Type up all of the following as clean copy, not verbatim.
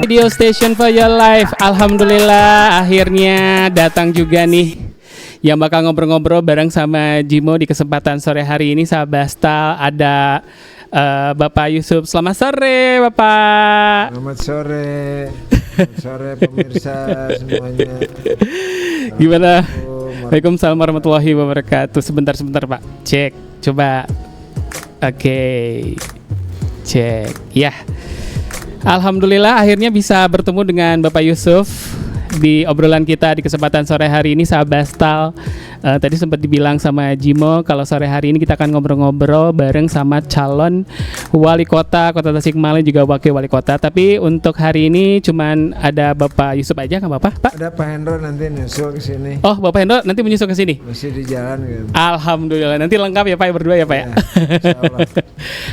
radio station for your life. Alhamdulillah akhirnya datang juga nih yang bakal ngobrol-ngobrol bareng sama Jimo di kesempatan sore hari ini. Sahabastal ada Bapak Yusuf. Selamat sore Bapak. Selamat sore. Selamat sore pemirsa semuanya. Gimana? Waalaikumsalam warahmatullahi wabarakatuh. Sebentar Pak. Cek. Coba. Oke. Cek. Ya. Alhamdulillah akhirnya bisa bertemu dengan Bapak Yusuf di obrolan kita di kesempatan sore hari ini, Sahabastal. Tadi sempat dibilang sama Jimo kalau sore hari ini kita akan ngobrol-ngobrol bareng sama calon wali kota Tasikmalaya juga wakil wali kota. Tapi untuk hari ini cuman ada Bapak Yusuf aja, nggak Bapak? Pak? Ada Pak Hendro nanti nyusul ke sini. Oh, Bapak Hendro nanti menyusul ke sini. Masih di jalan gitu. Alhamdulillah, nanti lengkap ya Pak berdua ya Pak ya. Insyaallah.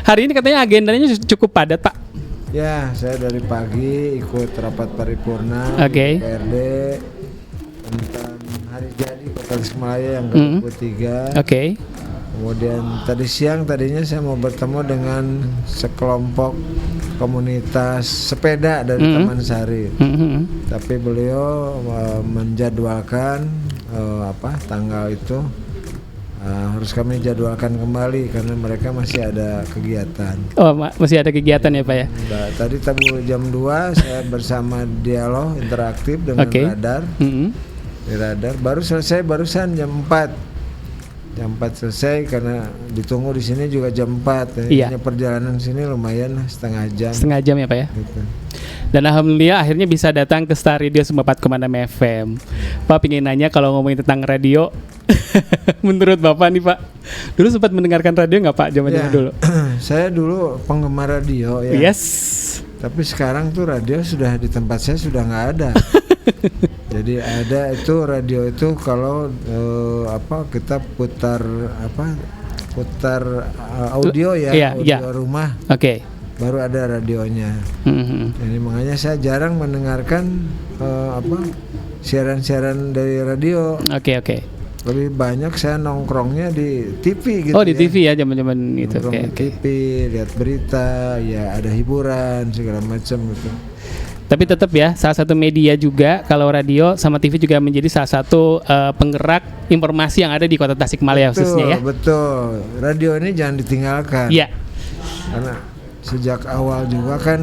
Hari ini katanya agendanya cukup padat Pak. Ya, saya dari pagi ikut rapat paripurna Oke. DPRD tentang hari jadi Kota Tasikmalaya yang ke-23. Oke. Kemudian tadinya saya mau bertemu dengan sekelompok komunitas sepeda dari Taman Sari. Tapi beliau menjadwalkan tanggal itu harus kami jadwalkan kembali karena mereka masih ada kegiatan. Oh, masih ada kegiatan ya Pak ya? Nah, tadi jam 2 saya bersama dialog interaktif dengan Radar. Di Radar baru selesai barusan jam 4. Jam 4 selesai karena ditunggu di sini juga jam 4. Iya. Perjalanan sini lumayan setengah jam. Setengah jam ya Pak ya? Gitu. Dan alhamdulillah akhirnya bisa datang ke Star Radio 94,6 FM. Pak pengen nanya kalau ngomongin tentang radio, menurut Bapak nih Pak, dulu sempat mendengarkan radio nggak Pak zaman-zaman dulu? Saya dulu penggemar radio ya. Yes. Tapi sekarang tuh radio sudah di tempat saya sudah nggak ada. Jadi ada itu radio itu kalau kita putar audio ya, audio rumah. Oke. Baru ada radionya. Jadi makanya saya jarang mendengarkan siaran-siaran dari radio. Oke. Lebih banyak saya nongkrongnya di TV gitu. Oh, di TV ya zaman-zaman itu. Nongkrong di TV, lihat berita, ya ada hiburan segala macam gitu. Tapi tetap ya, salah satu media juga kalau radio sama TV juga menjadi salah satu penggerak informasi yang ada di Kota Tasikmalaya khususnya ya. Betul. Radio ini jangan ditinggalkan. Iya. Karena sejak awal juga kan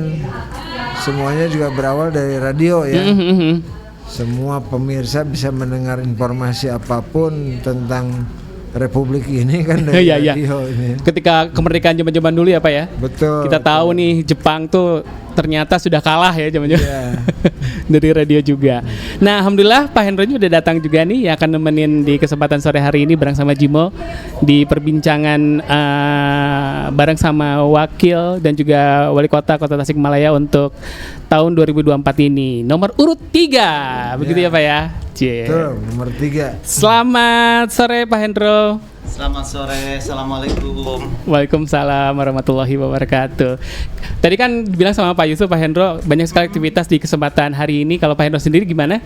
semuanya juga berawal dari radio ya. Semua pemirsa bisa mendengar informasi apapun tentang Republik ini kan dari radio ini. Ketika kemerdekaan zaman-zaman dulu ya Pak ya. Betul. Kita tahu nih Jepang tuh ternyata sudah kalah ya zaman-zaman dari radio juga. Nah alhamdulillah Pak Hendro udah datang juga nih yang akan nemenin di kesempatan sore hari ini bareng sama Jimo di perbincangan bareng sama wakil dan juga wali kota Tasikmalaya untuk tahun 2024 ini. Nomor urut 3 begitu ya Pak ya. Betul, nomor 3. Selamat sore Pak Hendro. Selamat sore, assalamualaikum. Waalaikumsalam warahmatullahi wabarakatuh. Tadi kan bilang sama Pak Yusuf, Pak Hendro banyak sekali aktivitas di kesempatan hari ini. Kalau Pak Hendro sendiri gimana?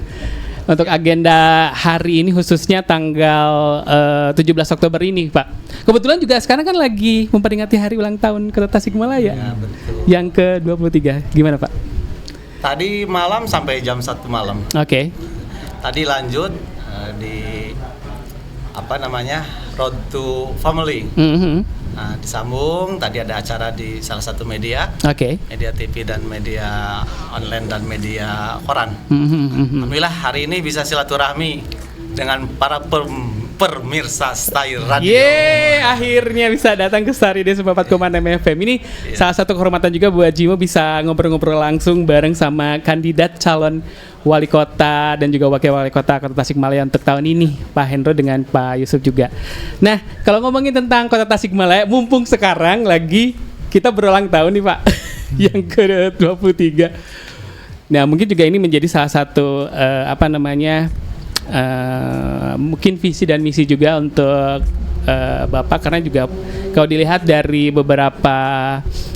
Untuk agenda hari ini khususnya tanggal 17 Oktober ini Pak. Kebetulan juga sekarang kan lagi memperingati hari ulang tahun Kota Tasikmalaya. Ya, betul. Yang ke-23. Gimana Pak? Tadi malam sampai jam 1 malam. Oke. Tadi lanjut di Road to Family. Nah, disambung tadi ada acara di salah satu media. Media TV dan media online dan media koran. Alhamdulillah hari ini bisa silaturahmi dengan para pemirsa Star Radio. Akhirnya bisa datang ke Star Radio 94,6 FM. Ini salah satu kehormatan juga buat Jimo bisa ngobrol-ngobrol langsung bareng sama kandidat calon wali kota dan juga wakil wali kota Tasikmalaya untuk tahun ini, Pak Hendro dengan Pak Yusuf juga. Nah, kalau ngomongin tentang Kota Tasikmalaya, mumpung sekarang lagi kita berulang tahun nih Pak, yang ke-23. Nah, mungkin juga ini menjadi salah satu mungkin visi dan misi juga untuk Bapak, karena juga kalau dilihat dari beberapa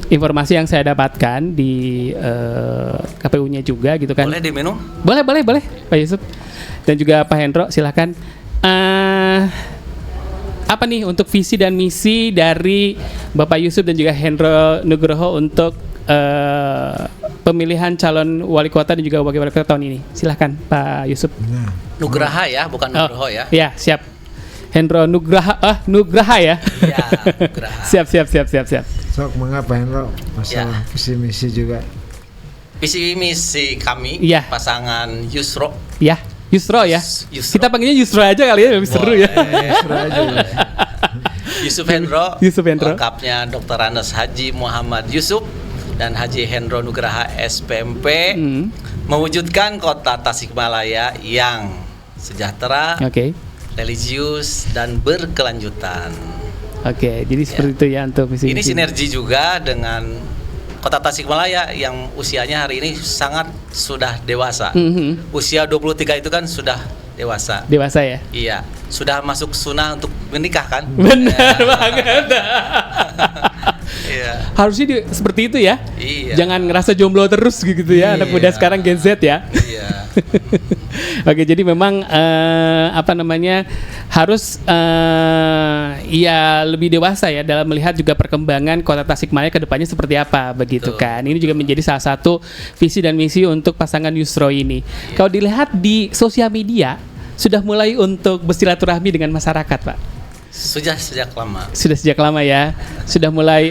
informasi yang saya dapatkan di KPU-nya juga gitu kan. Boleh diminum? Boleh Pak Yusuf. Dan juga Pak Hendro silakan. Apa nih untuk visi dan misi dari Bapak Yusuf dan juga Hendro Nugroho untuk pemilihan calon wali kota dan juga wakil wali kota tahun ini. Silahkan Pak Yusuf. Nugraha ya, bukan Nugroho ya. Ya, siap. Hendro Nugraha ya. Iya, Nugraha. Siap. Sok, mengapa Hendro? Masalah visi misi juga. Visi misi kami pasangan Yusro. Ya, Yusro ya. Yusro. Kita panggilnya Yusro aja kali ya, lebih seru ya. Yusro aja. Yusuf Hendro. Lengkapnya Dr. Andes Haji Muhammad Yusuf dan Haji Hendro Nugraha SPMP, mewujudkan kota Tasikmalaya yang sejahtera, religius dan berkelanjutan. Jadi seperti itu ya untuk visi. Ini sinergi juga dengan kota Tasikmalaya yang usianya hari ini sangat sudah dewasa. Usia 23 itu kan sudah dewasa. Dewasa ya? Iya, sudah masuk sunnah untuk menikah kan? Benar banget. Iya. Harusnya seperti itu ya. Iya. Jangan ngerasa jomblo terus gitu ya, anak muda sekarang Gen Z ya. Iya. Oke, jadi memang harus ya lebih dewasa ya dalam melihat juga perkembangan kota Tasikmalaya ke depannya seperti apa begitu. Betul. Kan. Ini juga menjadi salah satu visi dan misi untuk pasangan Yusro ini. Iya. Kalau dilihat di sosial media sudah mulai untuk bersilaturahmi dengan masyarakat, Pak. Sudah sejak lama ya. Sudah mulai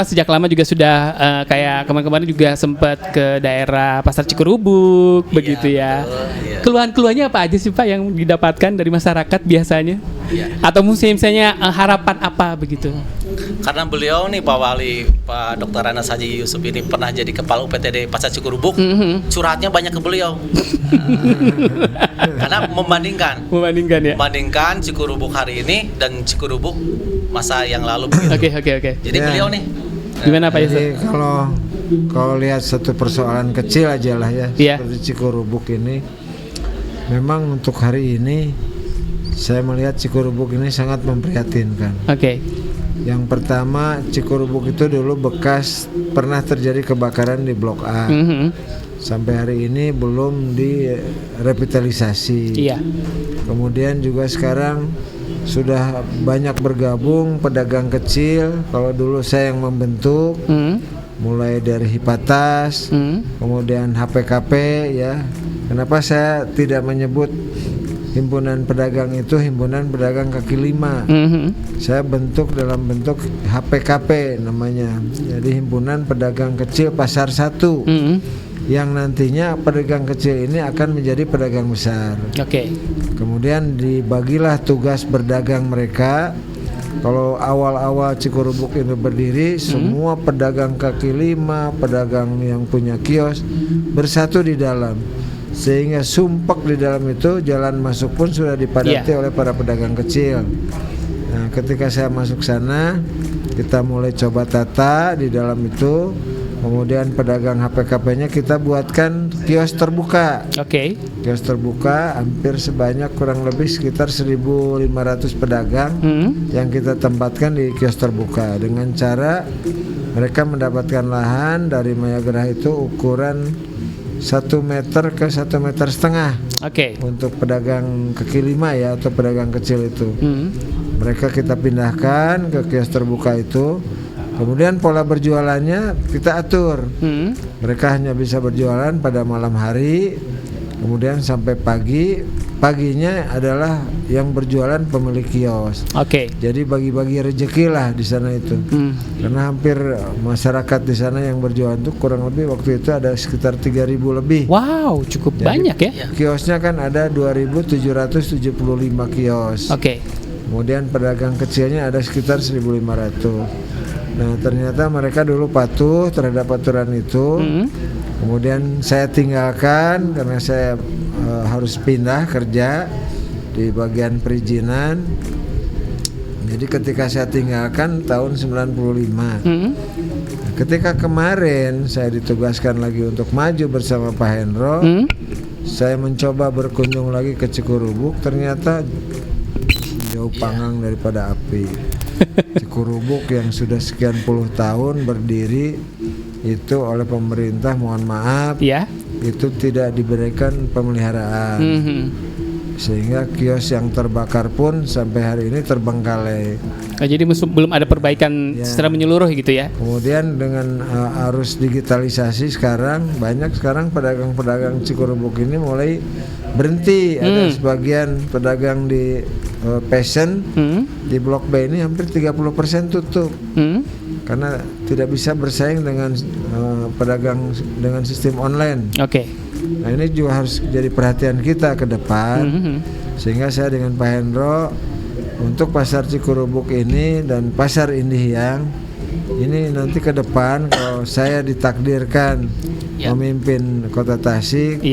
sejak lama juga sudah kayak kemarin-kemarin juga sempat ke daerah Pasar Cikurubuk begitu ya. Betul, iya. Keluhan-keluhannya apa aja sih Pak yang didapatkan dari masyarakat biasanya? Iya. Atau misalnya harapan apa begitu? Karena beliau nih Pak Wali, Pak Dr. Andes Haji Yusuf ini pernah jadi kepala UPTD Pasar Cikurubuk, curhatnya banyak ke beliau. Karena membandingkan Cikurubuk hari ini dan Cikurubuk masa yang lalu. Oke. Jadi beliau nih gimana Pak Yusuf? Jadi kalau lihat satu persoalan kecil aja lah ya, seperti Cikurubuk ini, memang untuk hari ini saya melihat Cikurubuk ini sangat memprihatinkan. Yang pertama, Cikurubuk itu dulu bekas pernah terjadi kebakaran di Blok A. Sampai hari ini belum direvitalisasi. Kemudian juga sekarang sudah banyak bergabung pedagang kecil. Kalau dulu saya yang membentuk, mulai dari Hipatas, kemudian HPKP ya. Kenapa saya tidak menyebut himpunan pedagang itu himpunan pedagang kaki lima? Saya bentuk dalam bentuk HPKP namanya. Jadi himpunan pedagang kecil pasar 1. Yang nantinya pedagang kecil ini akan menjadi pedagang besar. Kemudian dibagilah tugas berdagang mereka. Kalau awal-awal Cikurubuk ini berdiri, semua pedagang kaki lima, pedagang yang punya kios bersatu di dalam. Sehingga sumpek di dalam itu, jalan masuk pun sudah dipadati oleh para pedagang kecil. Nah, ketika saya masuk sana, kita mulai coba tata di dalam itu. Kemudian pedagang HPKP-nya kita buatkan kios terbuka. Kios terbuka hampir sebanyak kurang lebih sekitar 1.500 pedagang yang kita tempatkan di kios terbuka dengan cara mereka mendapatkan lahan dari Maya Gerah itu ukuran 1 meter ke 1,5 meter. Untuk pedagang kaki lima ya, atau pedagang kecil itu. Mereka kita pindahkan ke kios terbuka itu. Kemudian pola berjualannya kita atur. Mereka hanya bisa berjualan pada malam hari, kemudian sampai pagi. Paginya adalah yang berjualan pemilik kios. Jadi bagi-bagi rezeki lah di sana itu. Karena hampir masyarakat di sana yang berjualan itu kurang lebih waktu itu ada sekitar 3.000 lebih. Wow, cukup banyak ya. Kiosnya kan ada 2.775 kios. Kemudian pedagang kecilnya ada sekitar 1.500. Nah, ternyata mereka dulu patuh terhadap aturan itu. Kemudian saya tinggalkan karena saya harus pindah kerja di bagian perizinan. Jadi ketika saya tinggalkan tahun 95. Ketika kemarin saya ditugaskan lagi untuk maju bersama Pak Hendro, saya mencoba berkunjung lagi ke Cikurubuk, ternyata jauh panggang daripada api. Cikurubuk yang sudah sekian puluh tahun berdiri itu oleh pemerintah, mohon maaf, itu tidak diberikan pemeliharaan. sehingga kios yang terbakar pun sampai hari ini terbengkalai. Jadi belum ada perbaikan secara menyeluruh gitu ya. Kemudian dengan arus digitalisasi sekarang, banyak sekarang pedagang-pedagang Cikurubuk ini mulai berhenti. Ada sebagian pedagang di Passion di Blok B ini hampir 30% tutup. Karena tidak bisa bersaing dengan pedagang dengan sistem online. Nah ini juga harus jadi perhatian kita ke depan, sehingga saya dengan Pak Hendro untuk pasar Cikurubuk ini dan pasar Indihiyang ini nanti ke depan kalau saya ditakdirkan memimpin Kota Tasik,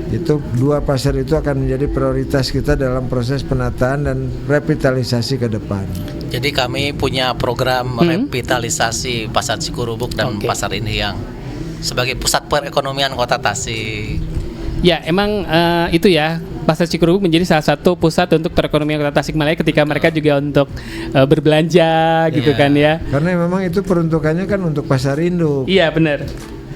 itu dua pasar itu akan menjadi prioritas kita dalam proses penataan dan revitalisasi ke depan. Jadi kami punya program revitalisasi pasar Cikurubuk dan pasar Indihiyang sebagai pusat perekonomian Kota Tasik. Ya, emang itu ya, pasar Cikurubuk menjadi salah satu pusat untuk perekonomian Kota Tasikmalaya ketika mereka juga untuk berbelanja gitu kan ya. Karena memang itu peruntukannya kan untuk pasar induk. Iya, benar.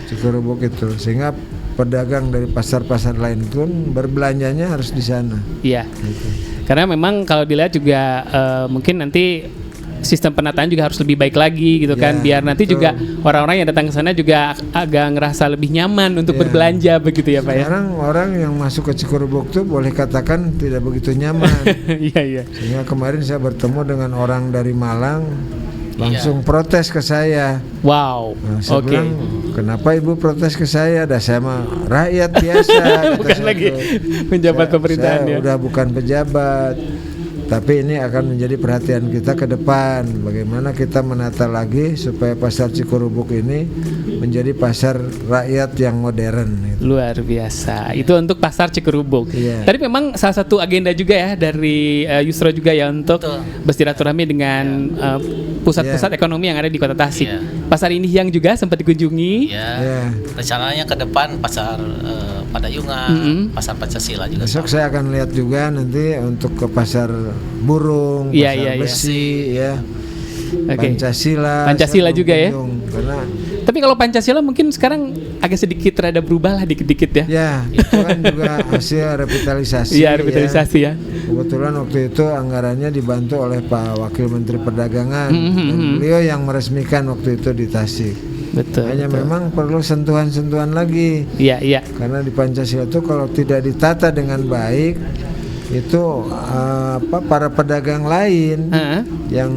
Cikurubuk itu, sehingga pedagang dari pasar-pasar lain pun berbelanjanya harus di sana. Iya. Gitu. Karena memang kalau dilihat juga mungkin nanti sistem penataan juga harus lebih baik lagi gitu kan, biar nanti juga orang-orang yang datang ke sana juga agak ngerasa lebih nyaman untuk berbelanja begitu ya Pak ya. Sekarang orang yang masuk ke Cikurubuk tuh boleh katakan tidak begitu nyaman. Iya. Sehingga kemarin saya bertemu dengan orang dari Malang langsung protes ke saya. Wow. Nah, saya bilang, kenapa ibu protes ke saya? Dah saya mah rakyat biasa. Bukan lagi penjabat pemerintahan ya. Udah bukan pejabat. Tapi ini akan menjadi perhatian kita ke depan. Bagaimana kita menata lagi supaya pasar Cikurubuk ini menjadi pasar rakyat yang modern. Gitu. Luar biasa. Itu untuk pasar Cikurubuk. Tadi memang salah satu agenda juga ya dari Yusro juga ya untuk bersilaturahmi dengan pusat-pusat ekonomi yang ada di Kota Tasik. Pasar Indihiyang juga sempat dikunjungi. Rencananya ke depan pasar Padayungan, pasar Pancasila juga. Besok saya akan lihat juga nanti untuk ke pasar burung, pasar besi, Pancasila juga ya. Karena tapi kalau Pancasila mungkin sekarang agak sedikit rada berubah lah dikit-dikit ya. Ya, itu kan juga hasil revitalisasi. Iya, revitalisasi ya. Kebetulan waktu itu anggarannya dibantu oleh Pak Wakil Menteri Perdagangan dan beliau yang meresmikan waktu itu di Tasik. Betul. Hanya memang perlu sentuhan-sentuhan lagi. Iya. Karena di Pancasila itu kalau tidak ditata dengan baik, itu para pedagang lain yang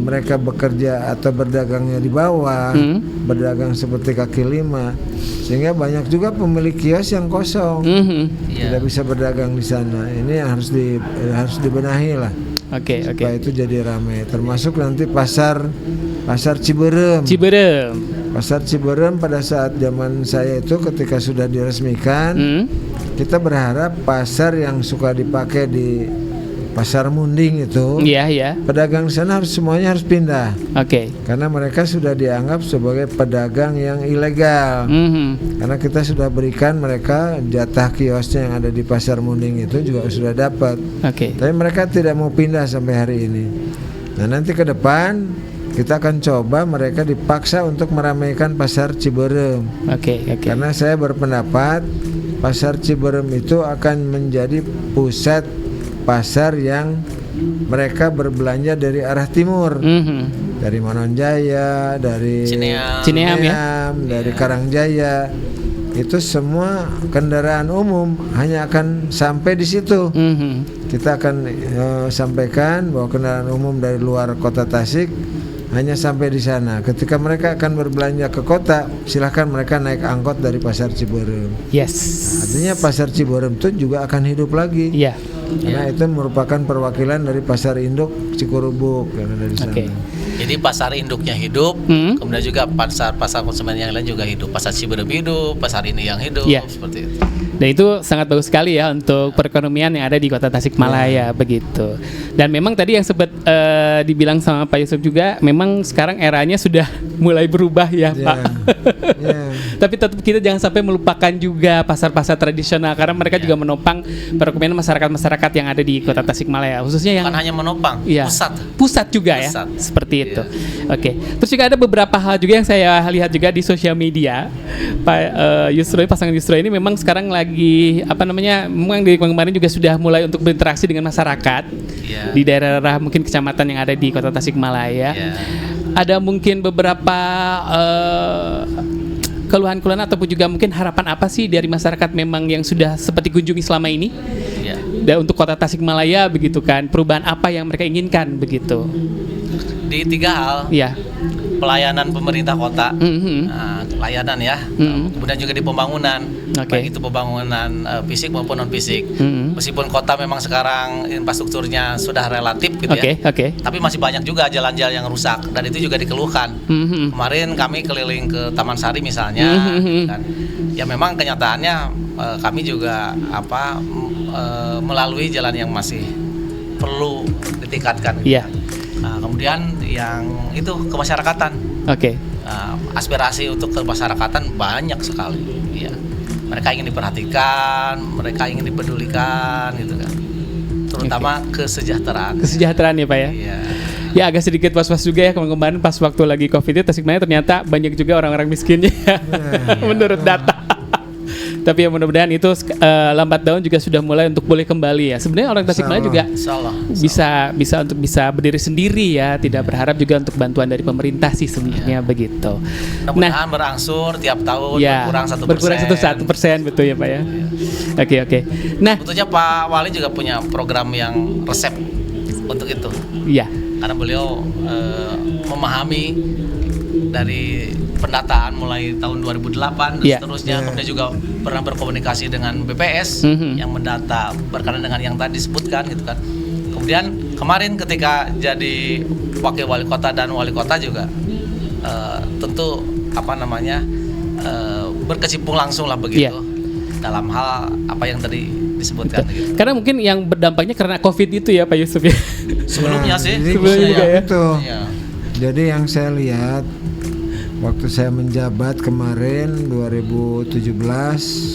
mereka bekerja atau berdagangnya di bawah, berdagang seperti kaki lima, sehingga banyak juga pemilik kios yang kosong, tidak bisa berdagang di sana. Ini yang harus dibenahi lah. Supaya itu jadi ramai. Termasuk nanti pasar Ciberem. Pasar Ciberem pada saat zaman saya itu ketika sudah diresmikan, kita berharap pasar yang suka dipakai di Pasar Munding itu, pedagang sana semuanya harus pindah. Karena mereka sudah dianggap sebagai pedagang yang ilegal. Karena kita sudah berikan mereka jatah kiosnya yang ada di Pasar Munding itu juga sudah dapat. Tapi mereka tidak mau pindah sampai hari ini. Nah nanti ke depan kita akan coba mereka dipaksa untuk meramaikan Pasar Ciberem. Karena saya berpendapat Pasar Ciberem itu akan menjadi pusat pasar yang mereka berbelanja dari arah timur, dari Manonjaya, dari Cineam, dari Karangjaya. Itu semua kendaraan umum hanya akan sampai di situ. Kita akan sampaikan bahwa kendaraan umum dari luar Kota Tasik hanya sampai di sana. Ketika mereka akan berbelanja ke kota, silahkan mereka naik angkot dari Pasar Ciberem. Artinya Pasar Ciberem itu juga akan hidup lagi. Karena itu merupakan perwakilan dari pasar induk Cikurubuk yang ada di sana. Jadi pasar induknya hidup, kemudian juga pasar konsumen yang lain juga hidup. Pasar Ciberem hidup, pasar ini yang hidup, seperti itu. Dan itu sangat bagus sekali ya untuk perekonomian yang ada di Kota Tasikmalaya begitu. Dan memang tadi yang sempat dibilang sama Pak Yusuf juga, memang sekarang eranya sudah mulai berubah ya Pak. Tapi tetap kita jangan sampai melupakan juga pasar-pasar tradisional karena mereka juga menopang perekonomian masyarakat yang ada di Kota Tasikmalaya, khususnya yang bukan hanya menopang, pusat juga ya, seperti itu. Terus juga ada beberapa hal juga yang saya lihat juga di sosial media Pak Yusro, pasangan Yusro ini memang sekarang lagi memang dari kemarin juga sudah mulai untuk berinteraksi dengan masyarakat di daerah mungkin kecamatan yang ada di Kota Tasikmalaya. Ada mungkin beberapa keluhan-keluhan ataupun juga mungkin harapan apa sih dari masyarakat memang yang sudah seperti kunjungi selama ini? Dan untuk Kota Tasikmalaya begitu kan, perubahan apa yang mereka inginkan begitu? Di 3 hal. Pelayanan pemerintah kota, layanan ya, kemudian juga di pembangunan, baik itu pembangunan fisik maupun non fisik. Meskipun kota memang sekarang infrastrukturnya sudah relatif gitu tapi masih banyak juga jalan-jalan yang rusak dan itu juga dikeluhkan. Kemarin kami keliling ke Taman Sari misalnya, kan, ya memang kenyataannya kami juga melalui jalan yang masih perlu ditingkatkan. Nah, kemudian yang itu kemasyarakatan. Aspirasi untuk kemasyarakatan banyak sekali. Ya. Mereka ingin diperhatikan, mereka ingin dipedulikan, gitu kan. Terutama kesejahteraan. Kesejahteraan ya Pak ya. Ya agak sedikit was-was juga ya kemarin pas waktu lagi COVID itu Tasikmalaya ternyata banyak juga orang-orang miskinnya menurut data. Tapi ya mudah-mudahan itu lambat daun juga sudah mulai untuk boleh kembali ya. Sebenarnya orang Tasikmalaya juga bisa berdiri sendiri ya, tidak berharap juga untuk bantuan dari pemerintah sih sebenarnya begitu. Mudah-mudahan berangsur tiap tahun berkurang 1%. Betul ya Pak ya. Oke. Nah, sebetulnya Pak Wali juga punya program yang resep untuk itu. Iya. Karena beliau memahami dari pendataan mulai tahun 2008 dan seterusnya, kemudian juga pernah berkomunikasi dengan BPS yang mendata berkaitan dengan yang tadi disebutkan gitu kan. Kemudian kemarin ketika jadi wakil wali kota dan wali kota juga tentu berkecimpung langsung lah begitu dalam hal apa yang tadi disebutkan gitu. Karena mungkin yang berdampaknya karena COVID itu ya Pak Yusuf ya. Sebelumnya sih. Sebelumnya juga ya. Jadi yang saya lihat waktu saya menjabat kemarin 2017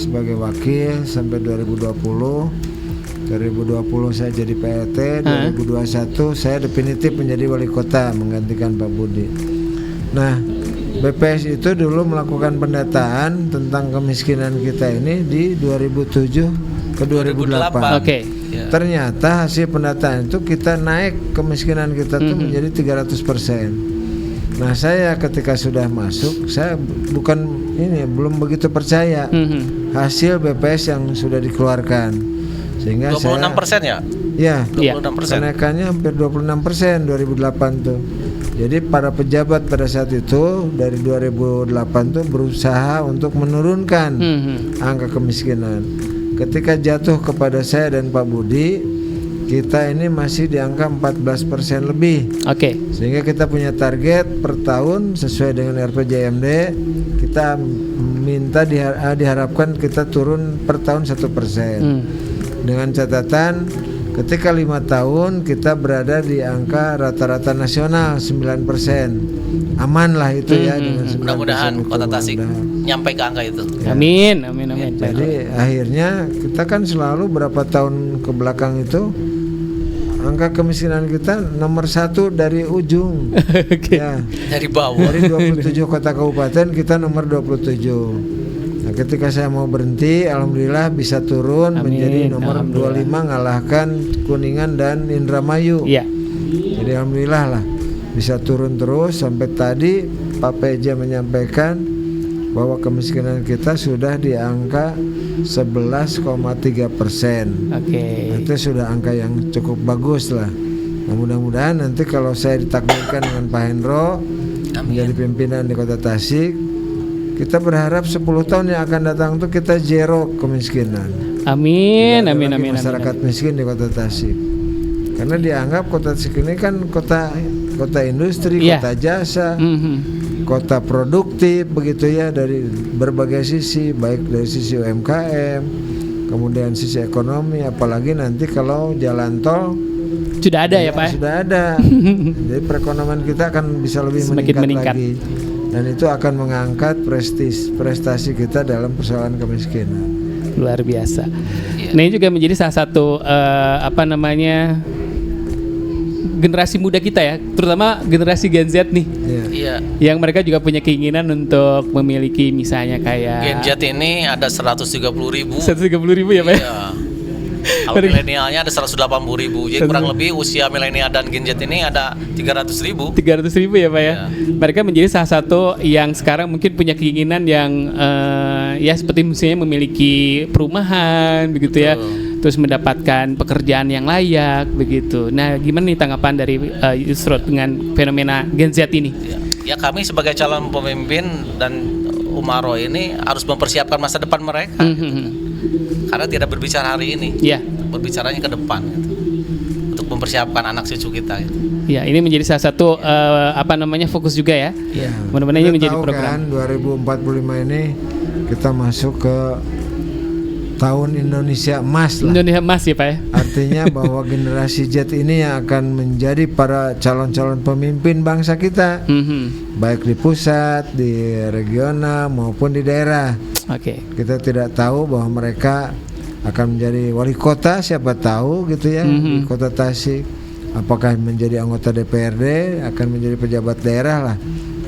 sebagai wakil sampai 2020 saya jadi PLT, 2021 saya definitif menjadi wali kota menggantikan Pak Budi. Nah, BPS itu dulu melakukan pendataan tentang kemiskinan kita ini di 2007 ke 2008. Ternyata hasil pendataan itu kita naik kemiskinan kita tuh menjadi 300%. Nah, saya ketika sudah masuk, saya belum begitu percaya hasil BPS yang sudah dikeluarkan. Sehingga 26% ya? Ya, 26%. Kenaikannya hampir 26% 2008 tuh. Jadi para pejabat pada saat itu dari 2008 tuh berusaha untuk menurunkan angka kemiskinan. Ketika jatuh kepada saya dan Pak Budi, kita ini masih di angka 14% lebih. Sehingga kita punya target per tahun sesuai dengan RPJMD, kita minta diharapkan kita turun per tahun 1%. Dengan catatan ketika 5 tahun kita berada di angka rata-rata nasional 9%. Aman lah itu ya dengan 9%. Mudah-mudahan Kota Tasik nyampe ke angka itu. Amin. Jadi akhirnya kita kan selalu berapa tahun ke belakang itu angka kemiskinan kita nomor 1 dari ujung. Dari bawah. Dari 27 kota kabupaten kita nomor 27. Nah, ketika saya mau berhenti, alhamdulillah bisa turun menjadi nomor 25 ngalahkan Kuningan dan Indramayu. Jadi alhamdulillah lah bisa turun terus sampai tadi Pak PJ menyampaikan bahwa kemiskinan kita sudah di angka 11,3%. Itu sudah angka yang cukup bagus lah. Nah, mudah-mudahan nanti kalau saya ditakdirkan dengan Pak Hendro menjadi pimpinan di Kota Tasik, kita berharap 10 tahun yang akan datang itu kita zero kemiskinan. Amin. Masyarakat miskin di Kota Tasik. Karena dianggap Kota Tasik ini kan kota industri, kota jasa. Kota produktif begitu ya dari berbagai sisi, baik dari sisi UMKM, kemudian sisi ekonomi, apalagi nanti kalau jalan tol sudah ada ya Pak? Sudah ada. Jadi perekonomian kita akan bisa lebih meningkat lagi. Dan itu akan mengangkat prestasi kita dalam persoalan kemiskinan. Luar biasa. Nah, ini juga menjadi salah satu generasi muda kita ya, terutama generasi Gen Z nih. Iya. Yang mereka juga punya keinginan untuk memiliki misalnya kayak Gen Z ini ada 130.000. 130.000 ya Pak? Iya. Kalau milenialnya ada 180.000. Jadi kurang lebih usia milenial dan Gen Z ini ada 300.000. 300.000 ya Pak ya. Mereka menjadi salah satu yang sekarang mungkin punya keinginan yang ya seperti misalnya memiliki perumahan begitu ya. Terus mendapatkan pekerjaan yang layak begitu. Nah, gimana nih tanggapan dari Yusro dengan fenomena Gen Z ini? Ya kami sebagai calon pemimpin dan Umaro ini harus mempersiapkan masa depan mereka. Karena tidak berbicara hari ini, berbicaranya ke depan gitu. Untuk mempersiapkan anak cucu kita gitu. Ya, ini menjadi salah satu fokus juga ya. Mudah-mudahan ini menjadi program. Kan 2045 ini kita masuk ke tahun Indonesia Emas lah. Indonesia Emas ya Pak ya. Artinya bahwa generasi Z ini yang akan menjadi para calon-calon pemimpin bangsa kita, baik di pusat, di regional maupun di daerah. Kita tidak tahu bahwa mereka akan menjadi wali kota, siapa tahu gitu ya, di kota Tasik. Apakah menjadi anggota DPRD, akan menjadi pejabat daerah lah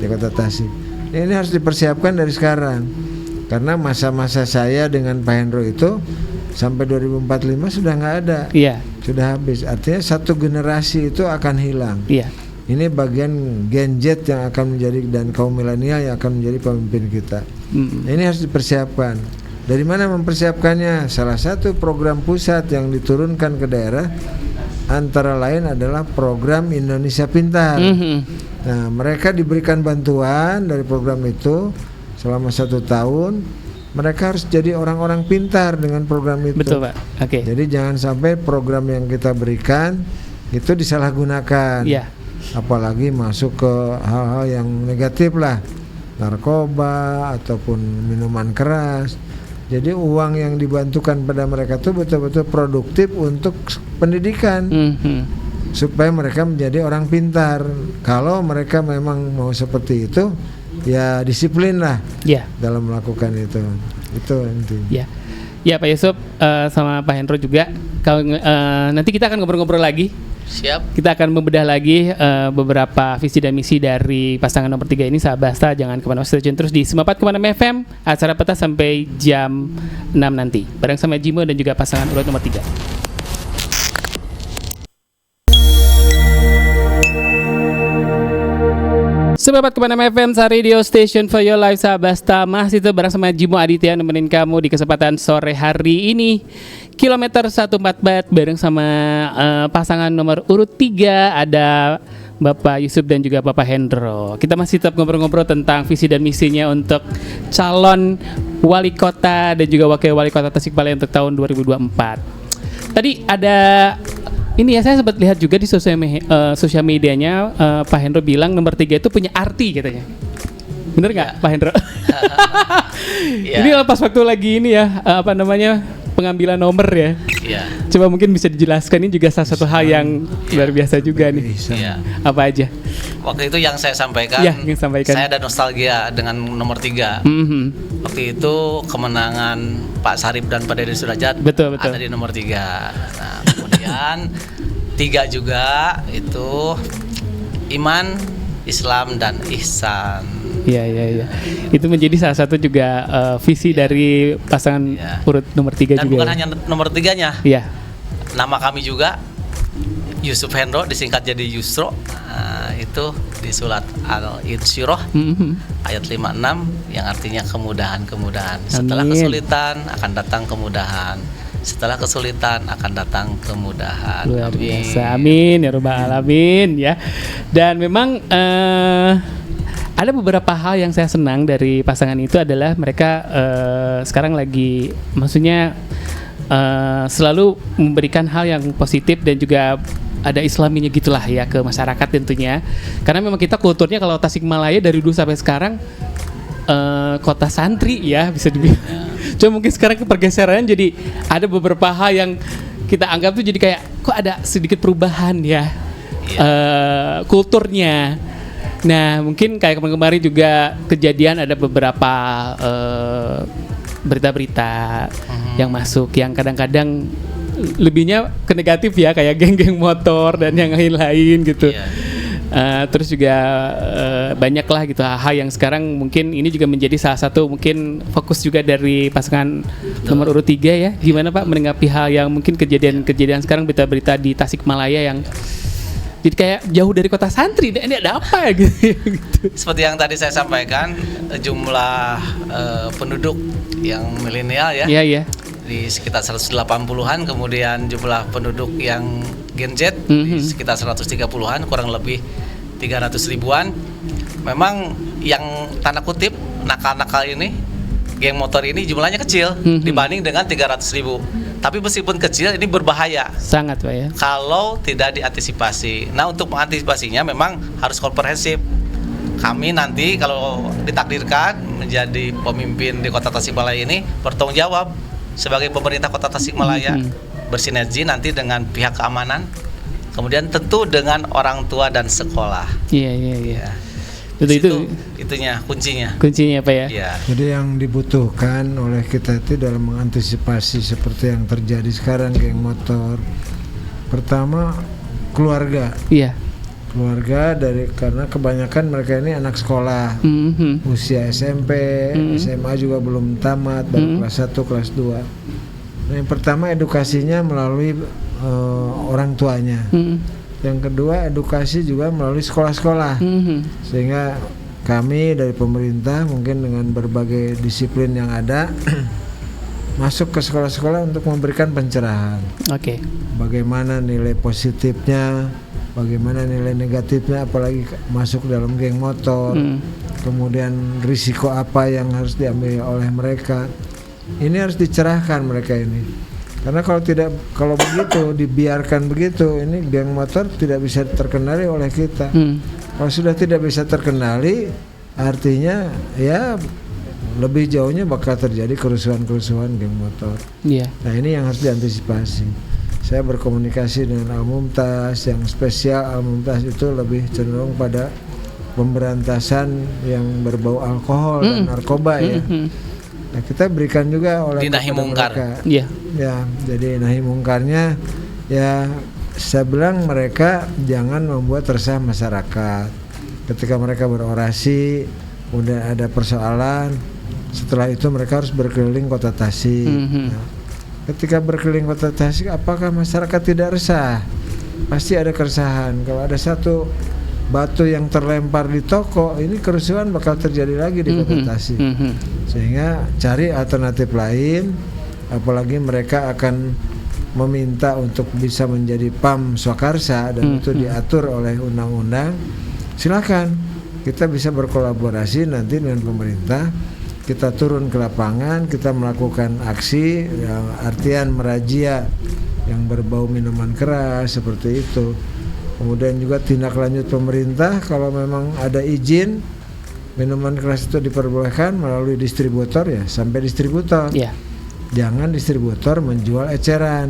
di kota Tasik. Ini harus dipersiapkan dari sekarang. Karena masa-masa saya dengan Pak Hendro itu sampai 2045 sudah nggak ada, sudah habis. Artinya satu generasi itu akan hilang. Ini bagian Gen Z yang akan menjadi dan kaum milenial yang akan menjadi pemimpin kita. Ini harus dipersiapkan. Dari mana mempersiapkannya? Salah satu program pusat yang diturunkan ke daerah antara lain adalah program Indonesia Pintar. Nah, mereka diberikan bantuan dari program itu. Selama 1 tahun mereka harus jadi orang-orang pintar dengan program itu. Betul Pak. Jadi jangan sampai program yang kita berikan itu disalahgunakan. Apalagi masuk ke hal-hal yang negatif lah, narkoba ataupun minuman keras. Jadi uang yang dibantukan pada mereka itu betul-betul produktif untuk pendidikan. Supaya mereka menjadi orang pintar. Kalau mereka memang mau seperti itu, ya disiplin lah dalam melakukan itu intinya. Ya Pak Yusuf sama Pak Hendro juga. Kalau nanti kita akan ngobrol-ngobrol lagi. Siap. Kita akan membedah lagi beberapa visi dan misi dari pasangan nomor 3 ini. Sahabat Basta, jangan kemana-mana, stay tune terus di 94,6 FM. Acara peta sampai jam 6 nanti bareng sama Jimo dan juga pasangan urut nomor 3. Sebabat kepada FM Radio Station for Your Life, sahabat Basta. Masih itu bareng sama Jimo Aditya nemenin kamu di kesempatan sore hari ini. Kilometer 144 bareng sama pasangan nomor urut 3 ada Bapak Yusuf dan juga Bapak Hendro. Kita masih tetap ngobrol-ngobrol tentang visi dan misinya untuk calon wali kota dan juga wakil wali kota Tasikmalaya untuk tahun 2024. Tadi ada ini ya, saya sempat lihat juga di sosial medianya Pak Hendro bilang nomor 3 itu punya arti katanya. Bener nggak Pak Hendro? Ini pas waktu lagi ini ya pengambilan nomor ya. Coba mungkin bisa dijelaskan, ini juga salah satu hal yang luar biasa juga nih. Apa aja? Waktu itu yang saya sampaikan, saya ada nostalgia dengan nomor 3. Waktu itu kemenangan Pak Sarip dan Pak Dede Sudajat ada di nomor 3. Nah, kemudian 3 juga itu iman, Islam dan ihsan. Iya. Itu menjadi salah satu juga visi dari pasangan urut nomor 3 dan juga. Dan bukan hanya nomor 3-nya. Nama kami juga Yusuf Hendro, disingkat jadi Yusro. Itu di surat Al-Insyirah ayat 56 yang artinya kemudahan-kemudahan. Setelah kesulitan akan datang kemudahan. Setelah kesulitan akan datang kemudahan. Luar biasa. Amin ya rabbal alamin ya. Dan memang ada beberapa hal yang saya senang dari pasangan itu adalah mereka sekarang lagi maksudnya selalu memberikan hal yang positif dan juga ada islaminya gitulah ya ke masyarakat tentunya. Karena memang kita kulturnya kalau Tasikmalaya dari dulu sampai sekarang kota santri ya bisa dibilang. Cuma mungkin sekarang pergeseran jadi ada beberapa hal yang kita anggap tuh jadi kayak kok ada sedikit perubahan ya kulturnya. Nah mungkin kayak kemarin juga kejadian ada beberapa berita-berita yang masuk yang kadang-kadang lebihnya ke negatif ya, kayak geng-geng motor dan yang lain-lain gitu. Terus juga banyak lah gitu hal-hal yang sekarang mungkin ini juga menjadi salah satu mungkin fokus juga dari pasangan nomor urut 3 ya. Gimana Pak menanggapi hal yang mungkin kejadian sekarang, berita-berita di Tasikmalaya yang jadi kayak jauh dari kota santri, ini ada apa ya gitu. Seperti yang tadi saya sampaikan, jumlah penduduk yang milenial ya. Iya. Di sekitar 180-an, kemudian jumlah penduduk yang Gen Z di sekitar 130-an, kurang lebih 300 ribuan. Memang yang tanda kutip nakal-nakal ini, geng motor ini jumlahnya kecil dibanding dengan 300 ribu. Tapi meskipun kecil, ini berbahaya. Sangat Pak ya. Kalau tidak diantisipasi. Nah, untuk mengantisipasinya memang harus komprehensif. Kami nanti kalau ditakdirkan menjadi pemimpin di Kota Tasikmalaya ini bertanggung jawab sebagai pemerintah Kota Tasikmalaya, bersinergi nanti dengan pihak keamanan, kemudian tentu dengan orang tua dan sekolah. Iya. Itu kuncinya Pak ya. Iya. Jadi yang dibutuhkan oleh kita itu dalam mengantisipasi seperti yang terjadi sekarang geng motor, pertama keluarga. Iya. Keluarga karena kebanyakan mereka ini anak sekolah, usia SMP, SMA juga belum tamat, baru kelas 1, kelas 2. Nah, yang pertama edukasinya melalui orang tuanya. Yang kedua edukasi juga melalui sekolah-sekolah. Sehingga kami dari pemerintah mungkin dengan berbagai disiplin yang ada masuk ke sekolah-sekolah untuk memberikan pencerahan. Bagaimana nilai positifnya, bagaimana nilai negatifnya, apalagi masuk dalam geng motor, kemudian risiko apa yang harus diambil oleh mereka. Ini harus dicerahkan mereka ini, karena kalau begitu dibiarkan begitu, ini geng motor tidak bisa terkendali oleh kita. Kalau sudah tidak bisa terkendali, artinya ya lebih jauhnya bakal terjadi kerusuhan-kerusuhan geng motor. Nah, ini yang harus diantisipasi. Saya berkomunikasi dengan Al-Mumtaz, yang spesial Al-Mumtaz itu lebih cenderung pada pemberantasan yang berbau alkohol dan narkoba ya. Nah, kita berikan juga oleh Nahi Mungkar. Ya, jadi Nahi Mungkarnya ya saya bilang mereka jangan membuat resah masyarakat. Ketika mereka berorasi, kemudian ada persoalan, setelah itu mereka harus berkeliling kota Tasik. Nah, ketika berkeliling kota Tasik, apakah masyarakat tidak resah? Pasti ada keresahan. Kalau ada satu batu yang terlempar di toko, ini kerusuhan bakal terjadi lagi di kota Tasik. Sehingga cari alternatif lain, apalagi mereka akan meminta untuk bisa menjadi PAM Swakarsa dan itu diatur oleh undang-undang. Silakan, kita bisa berkolaborasi nanti dengan pemerintah. Kita turun ke lapangan, kita melakukan aksi, artian merazia yang berbau minuman keras seperti itu. Kemudian juga tindak lanjut pemerintah, kalau memang ada izin minuman keras itu diperbolehkan melalui distributor ya sampai distributor. Jangan distributor menjual eceran.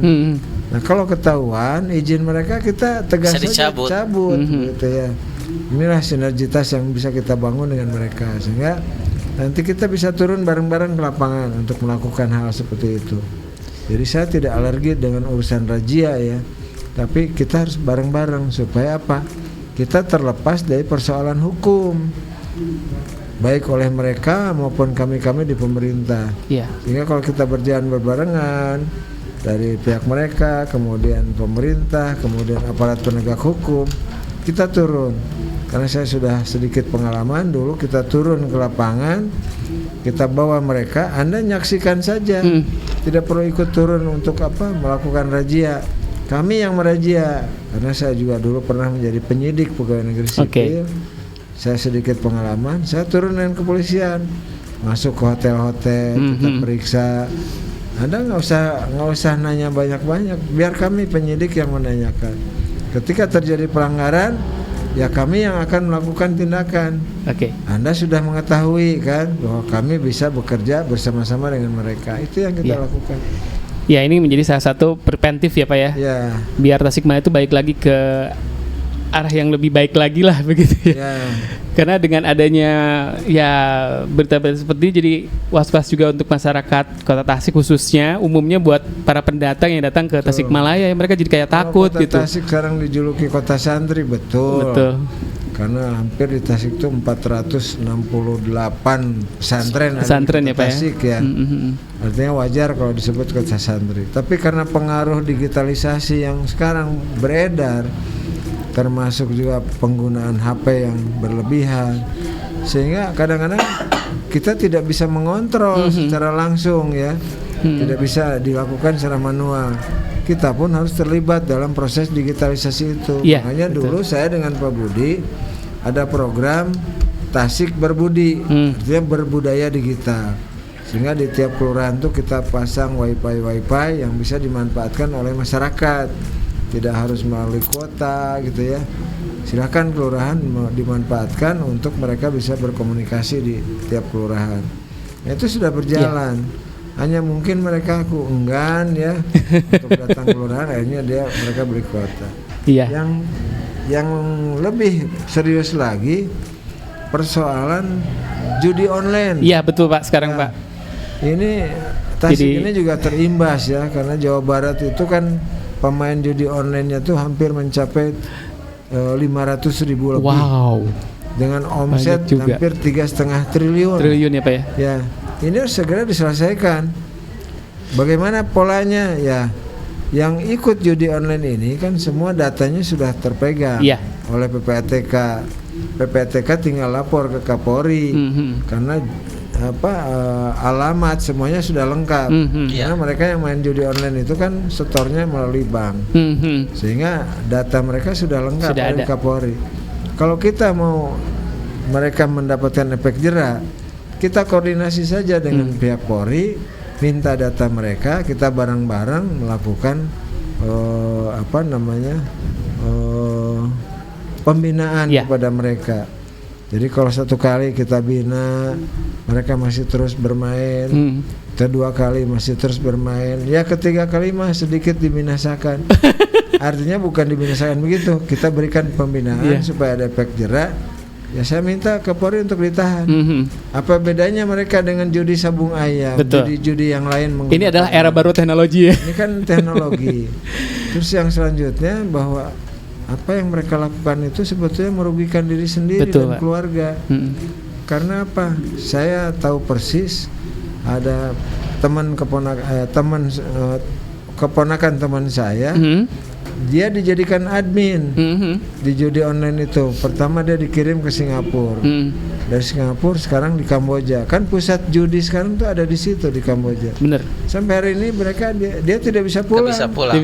Nah, kalau ketahuan izin mereka, kita tegas saja cabut gitu ya. Inilah sinergitas yang bisa kita bangun dengan mereka, sehingga nanti kita bisa turun bareng-bareng ke lapangan untuk melakukan hal seperti itu. Jadi saya tidak alergi dengan urusan razia ya, tapi kita harus bareng-bareng supaya apa? Kita terlepas dari persoalan hukum, baik oleh mereka maupun kami-kami di pemerintah. Sehingga kalau kita berjalan berbarengan dari pihak mereka, kemudian pemerintah, kemudian aparat penegak hukum, kita turun. Karena saya sudah sedikit pengalaman, dulu kita turun ke lapangan, kita bawa mereka, Anda nyaksikan saja, tidak perlu ikut turun untuk melakukan razia. Kami yang merazia, karena saya juga dulu pernah menjadi penyidik pegawai negeri sipil. Saya sedikit pengalaman, saya turun dengan kepolisian, masuk ke hotel-hotel, kita periksa. Anda nggak usah nanya banyak-banyak, biar kami penyidik yang menanyakan. Ketika terjadi pelanggaran, ya kami yang akan melakukan tindakan. Anda sudah mengetahui kan bahwa kami bisa bekerja bersama-sama dengan mereka. Itu yang kita lakukan. Ya, ini menjadi salah satu preventif ya Pak ya. Biar Tasikmalaya itu balik lagi ke arah yang lebih baik lagi lah begitu ya. Karena dengan adanya ya berita-berita seperti ini, jadi was-was juga untuk masyarakat Kota Tasik khususnya, umumnya buat para pendatang yang datang ke Tasikmalaya, ya mereka jadi kayak takut Kota gitu. Tasik sekarang dijuluki Kota Santri, betul. Karena hampir di Tasik itu 468 pesantren ya Pak Tasik ya. Artinya wajar kalau disebut Kota Santri. Tapi karena pengaruh digitalisasi yang sekarang beredar, termasuk juga penggunaan HP yang berlebihan, sehingga kadang-kadang kita tidak bisa mengontrol secara langsung ya, tidak bisa dilakukan secara manual. Kita pun harus terlibat dalam proses digitalisasi itu. Makanya dulu saya dengan Pak Budi ada program Tasik Berbudi, artinya berbudaya digital, sehingga di tiap kelurahan tuh kita pasang wifi yang bisa dimanfaatkan oleh masyarakat. Tidak harus melalui kuota gitu ya. Silakan kelurahan dimanfaatkan untuk mereka bisa berkomunikasi di tiap kelurahan. Itu sudah berjalan. Hanya mungkin mereka enggan ya untuk datang kelurahan, akhirnya mereka beli kuota. Yang lebih serius lagi persoalan judi online. Iya betul Pak sekarang Pak. Ini Tasik ini juga terimbas ya, karena Jawa Barat itu kan pemain judi online-nya tuh hampir mencapai 500.000 lebih. Wow. Dengan omset hampir 3,5 triliun. Triliun ya Pak ya? Ya, ini harus segera diselesaikan. Bagaimana polanya ya? Yang ikut judi online ini kan semua datanya sudah terpegang oleh PPATK. PPATK tinggal lapor ke Kapolri karena alamat semuanya sudah lengkap. Karena mereka yang main judi online itu kan setornya melalui bank, sehingga data mereka sudah lengkap dari Kapolri. Kalau kita mau mereka mendapatkan efek jerak, kita koordinasi saja dengan pihak Polri, minta data mereka, kita bareng-bareng melakukan pembinaan kepada mereka. Jadi kalau satu kali kita bina, mereka masih terus bermain, kedua kali masih terus bermain, ya ketiga kali mah sedikit dibinasakan. Artinya bukan dibinasakan begitu, kita berikan pembinaan supaya ada efek jerak. Ya saya minta ke Polri untuk ditahan. Apa bedanya mereka dengan judi sabung ayam, judi-judi yang lain? Ini adalah era baru teknologi ya. Ini kan teknologi. Terus yang selanjutnya bahwa apa yang mereka lakukan itu sebetulnya merugikan diri sendiri dan keluarga. Karena apa? Saya tahu persis ada keponakan teman saya, dia dijadikan admin di judi online itu. Pertama dia dikirim ke Singapura, dari Singapura sekarang di Kamboja. Kan pusat judi sekarang tuh ada di situ di Kamboja. Bener. Sampai hari ini mereka dia tidak bisa pulang. Tidak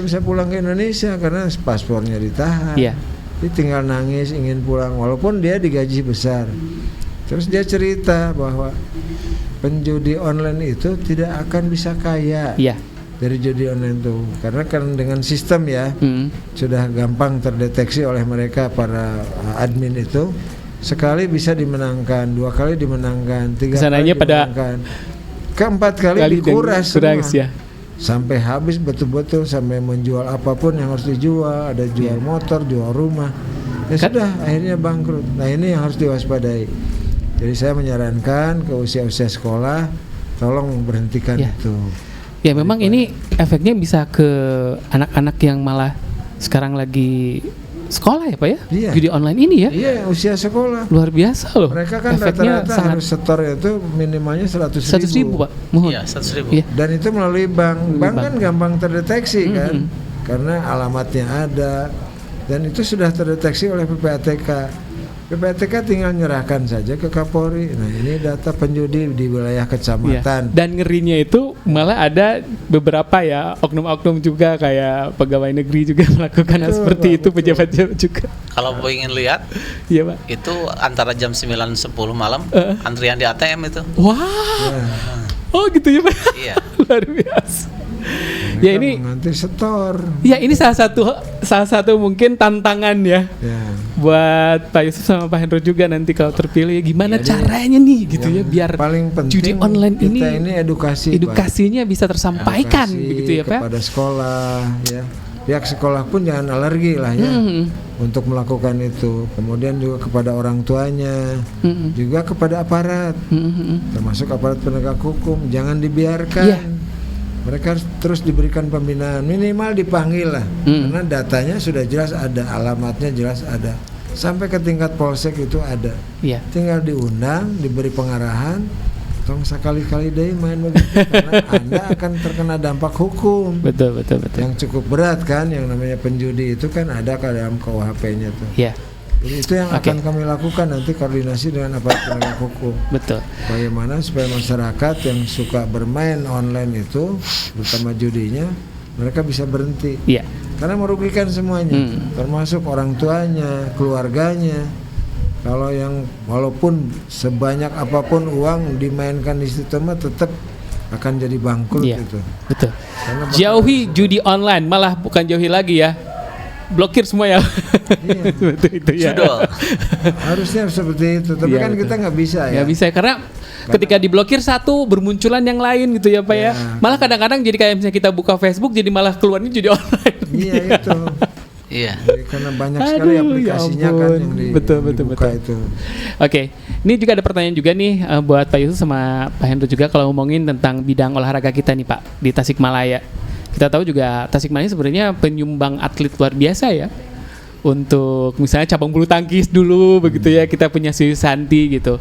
bisa pulang ke Indonesia karena paspornya ditahan. Dia tinggal nangis ingin pulang walaupun dia digaji besar. Terus dia cerita bahwa penjudi online itu tidak akan bisa kaya dari judi online itu, karena kan dengan sistem sudah gampang terdeteksi oleh mereka para admin itu. Sekali bisa dimenangkan, 2 kali dimenangkan, 3 kali dimenangkan, keempat kali dikuras semua. Sampai habis betul-betul, sampai menjual apapun yang harus dijual, ada jual motor, jual rumah, ya sudah akhirnya bangkrut. Nah ini yang harus diwaspadai. Jadi saya menyarankan ke usia-usia sekolah, tolong berhentikan itu. Ya memang ini efeknya bisa ke anak-anak yang malah sekarang lagi sekolah ya Pak ya? Judi online ini ya? Iya, usia sekolah. Luar biasa loh. Mereka kan rata-rata harus setor itu minimalnya 100.000 Pak. Mohon. Iya, 100.000. Dan itu melalui bank. Bank kan gampang terdeteksi kan, karena alamatnya ada dan itu sudah terdeteksi oleh PPATK. PPATK tinggal nyerahkan saja ke Kapolri. Nah ini data penjudi di wilayah kecamatan. Dan ngerinya itu malah ada beberapa ya oknum-oknum juga kayak pegawai negeri juga melakukan seperti itu, pejabat juga. Kalau mau ingin lihat, Pak. Itu antara jam 9-10 malam antrian di ATM itu. Oh gitu ya Pak. Iya. Luar biasa. Ya ini nanti setor. Ya ini salah satu mungkin tantangan ya. Buat Pak Yusuf sama Pak Hendro juga nanti kalau terpilih gimana caranya nih gitu ya biar paling penting judi online ini edukasinya bisa tersampaikan begitu ya Pak. Kepada sekolah ya. pihak sekolah pun jangan alergi lah ya untuk melakukan itu. Kemudian juga kepada orang tuanya, juga kepada aparat, termasuk aparat penegak hukum, jangan dibiarkan. Mereka terus diberikan pembinaan, minimal dipanggil lah, karena datanya sudah jelas ada, alamatnya jelas ada, sampai ke tingkat polsek itu ada. Tinggal diundang, diberi pengarahan. Tong sekali-kali deh main begitu, karena Anda akan terkena dampak hukum. Betul. Yang cukup berat kan, yang namanya penjudi itu kan ada ke dalam KUHP-nya tuh. Jadi itu yang akan kami lakukan nanti, koordinasi dengan aparat penegak hukum. Betul. Bagaimana supaya masyarakat yang suka bermain online itu, terutama judinya, mereka bisa berhenti. Karena merugikan semuanya, termasuk orang tuanya, keluarganya. Kalau yang walaupun sebanyak apapun uang dimainkan di situ mah tetap akan jadi bangkrut itu. Betul. Jauhi judi online, malah bukan jauhi lagi ya. Blokir semua ya. Betul itu ya. Sudah. Harusnya seperti itu, tapi kan betul. Kita nggak bisa ya. Nggak bisa karena ketika diblokir satu bermunculan yang lain gitu ya Pak ya. Malah kadang-kadang jadi kayak misalnya kita buka Facebook jadi malah keluarnya judi online. Iya itu. Iya. Karena banyak sekali aplikasinya kan yang dibuka itu. Oke, ini juga ada pertanyaan juga nih buat Pak Yusuf sama Pak Hendro juga, kalau ngomongin tentang bidang olahraga kita nih Pak di Tasikmalaya. Kita tahu juga Tasikmalaya sebenarnya penyumbang atlet luar biasa ya. Untuk misalnya cabang bulu tangkis dulu begitu ya, kita punya Susanti gitu.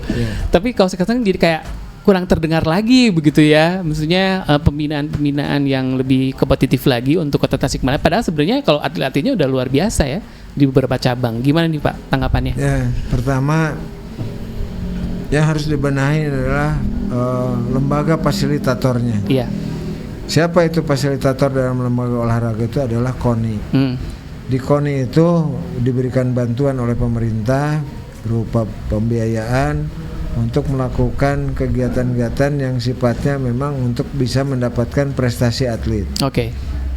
Tapi kalau sekarang jadi kayak kurang terdengar lagi begitu ya, maksudnya pembinaan yang lebih kompetitif lagi untuk Kota Tasikmalaya, padahal sebenarnya kalau atlet-atletnya udah luar biasa ya di beberapa cabang. Gimana nih Pak tanggapannya? Ya, pertama yang harus dibenahi adalah lembaga fasilitatornya. Siapa itu fasilitator dalam lembaga olahraga? Itu adalah KONI. Di KONI itu diberikan bantuan oleh pemerintah berupa pembiayaan untuk melakukan kegiatan-kegiatan yang sifatnya memang untuk bisa mendapatkan prestasi atlet.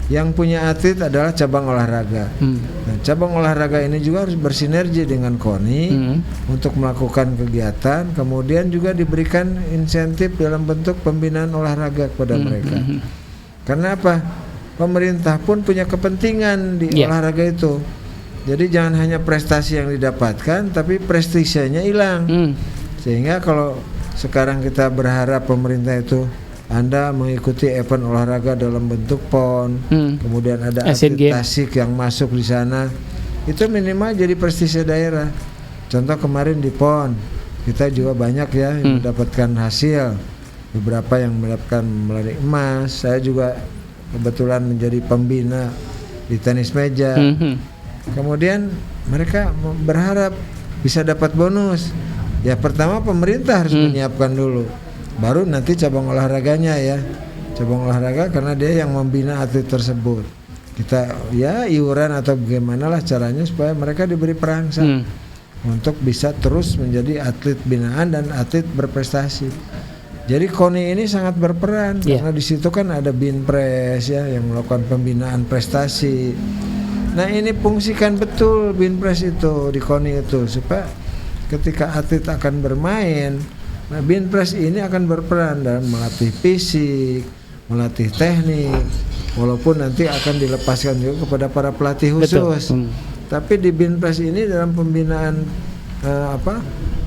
Yang punya atlet adalah cabang olahraga. Nah, cabang olahraga ini juga harus bersinergi dengan KONI untuk melakukan kegiatan, kemudian juga diberikan insentif dalam bentuk pembinaan olahraga kepada mereka. Karena apa? Pemerintah pun punya kepentingan di olahraga itu. Jadi jangan hanya prestasi yang didapatkan, tapi prestisenya hilang. Sehingga kalau sekarang kita berharap pemerintah itu Anda mengikuti event olahraga dalam bentuk PON, kemudian ada atlet Tasik yang masuk di sana, itu minimal jadi prestise daerah. Contoh kemarin di PON kita juga banyak ya yang mendapatkan hasil, beberapa yang mendapatkan medali emas. Saya juga kebetulan menjadi pembina di tenis meja. Kemudian mereka berharap bisa dapat bonus. Ya pertama pemerintah harus menyiapkan dulu, baru nanti cabang olahraganya ya, cabang olahraga, karena dia yang membina atlet tersebut. Kita ya iuran atau bagaimana lah caranya supaya mereka diberi perangsang untuk bisa terus menjadi atlet binaan dan atlet berprestasi. Jadi KONI ini sangat berperan karena di situ kan ada Binpres ya yang melakukan pembinaan prestasi. Nah ini fungsikan betul Binpres itu di KONI itu supaya ketika atlet akan bermain, nah Binpres ini akan berperan dalam melatih fisik, melatih teknik, walaupun nanti akan dilepaskan juga kepada para pelatih khusus. Tapi di Binpres ini dalam pembinaan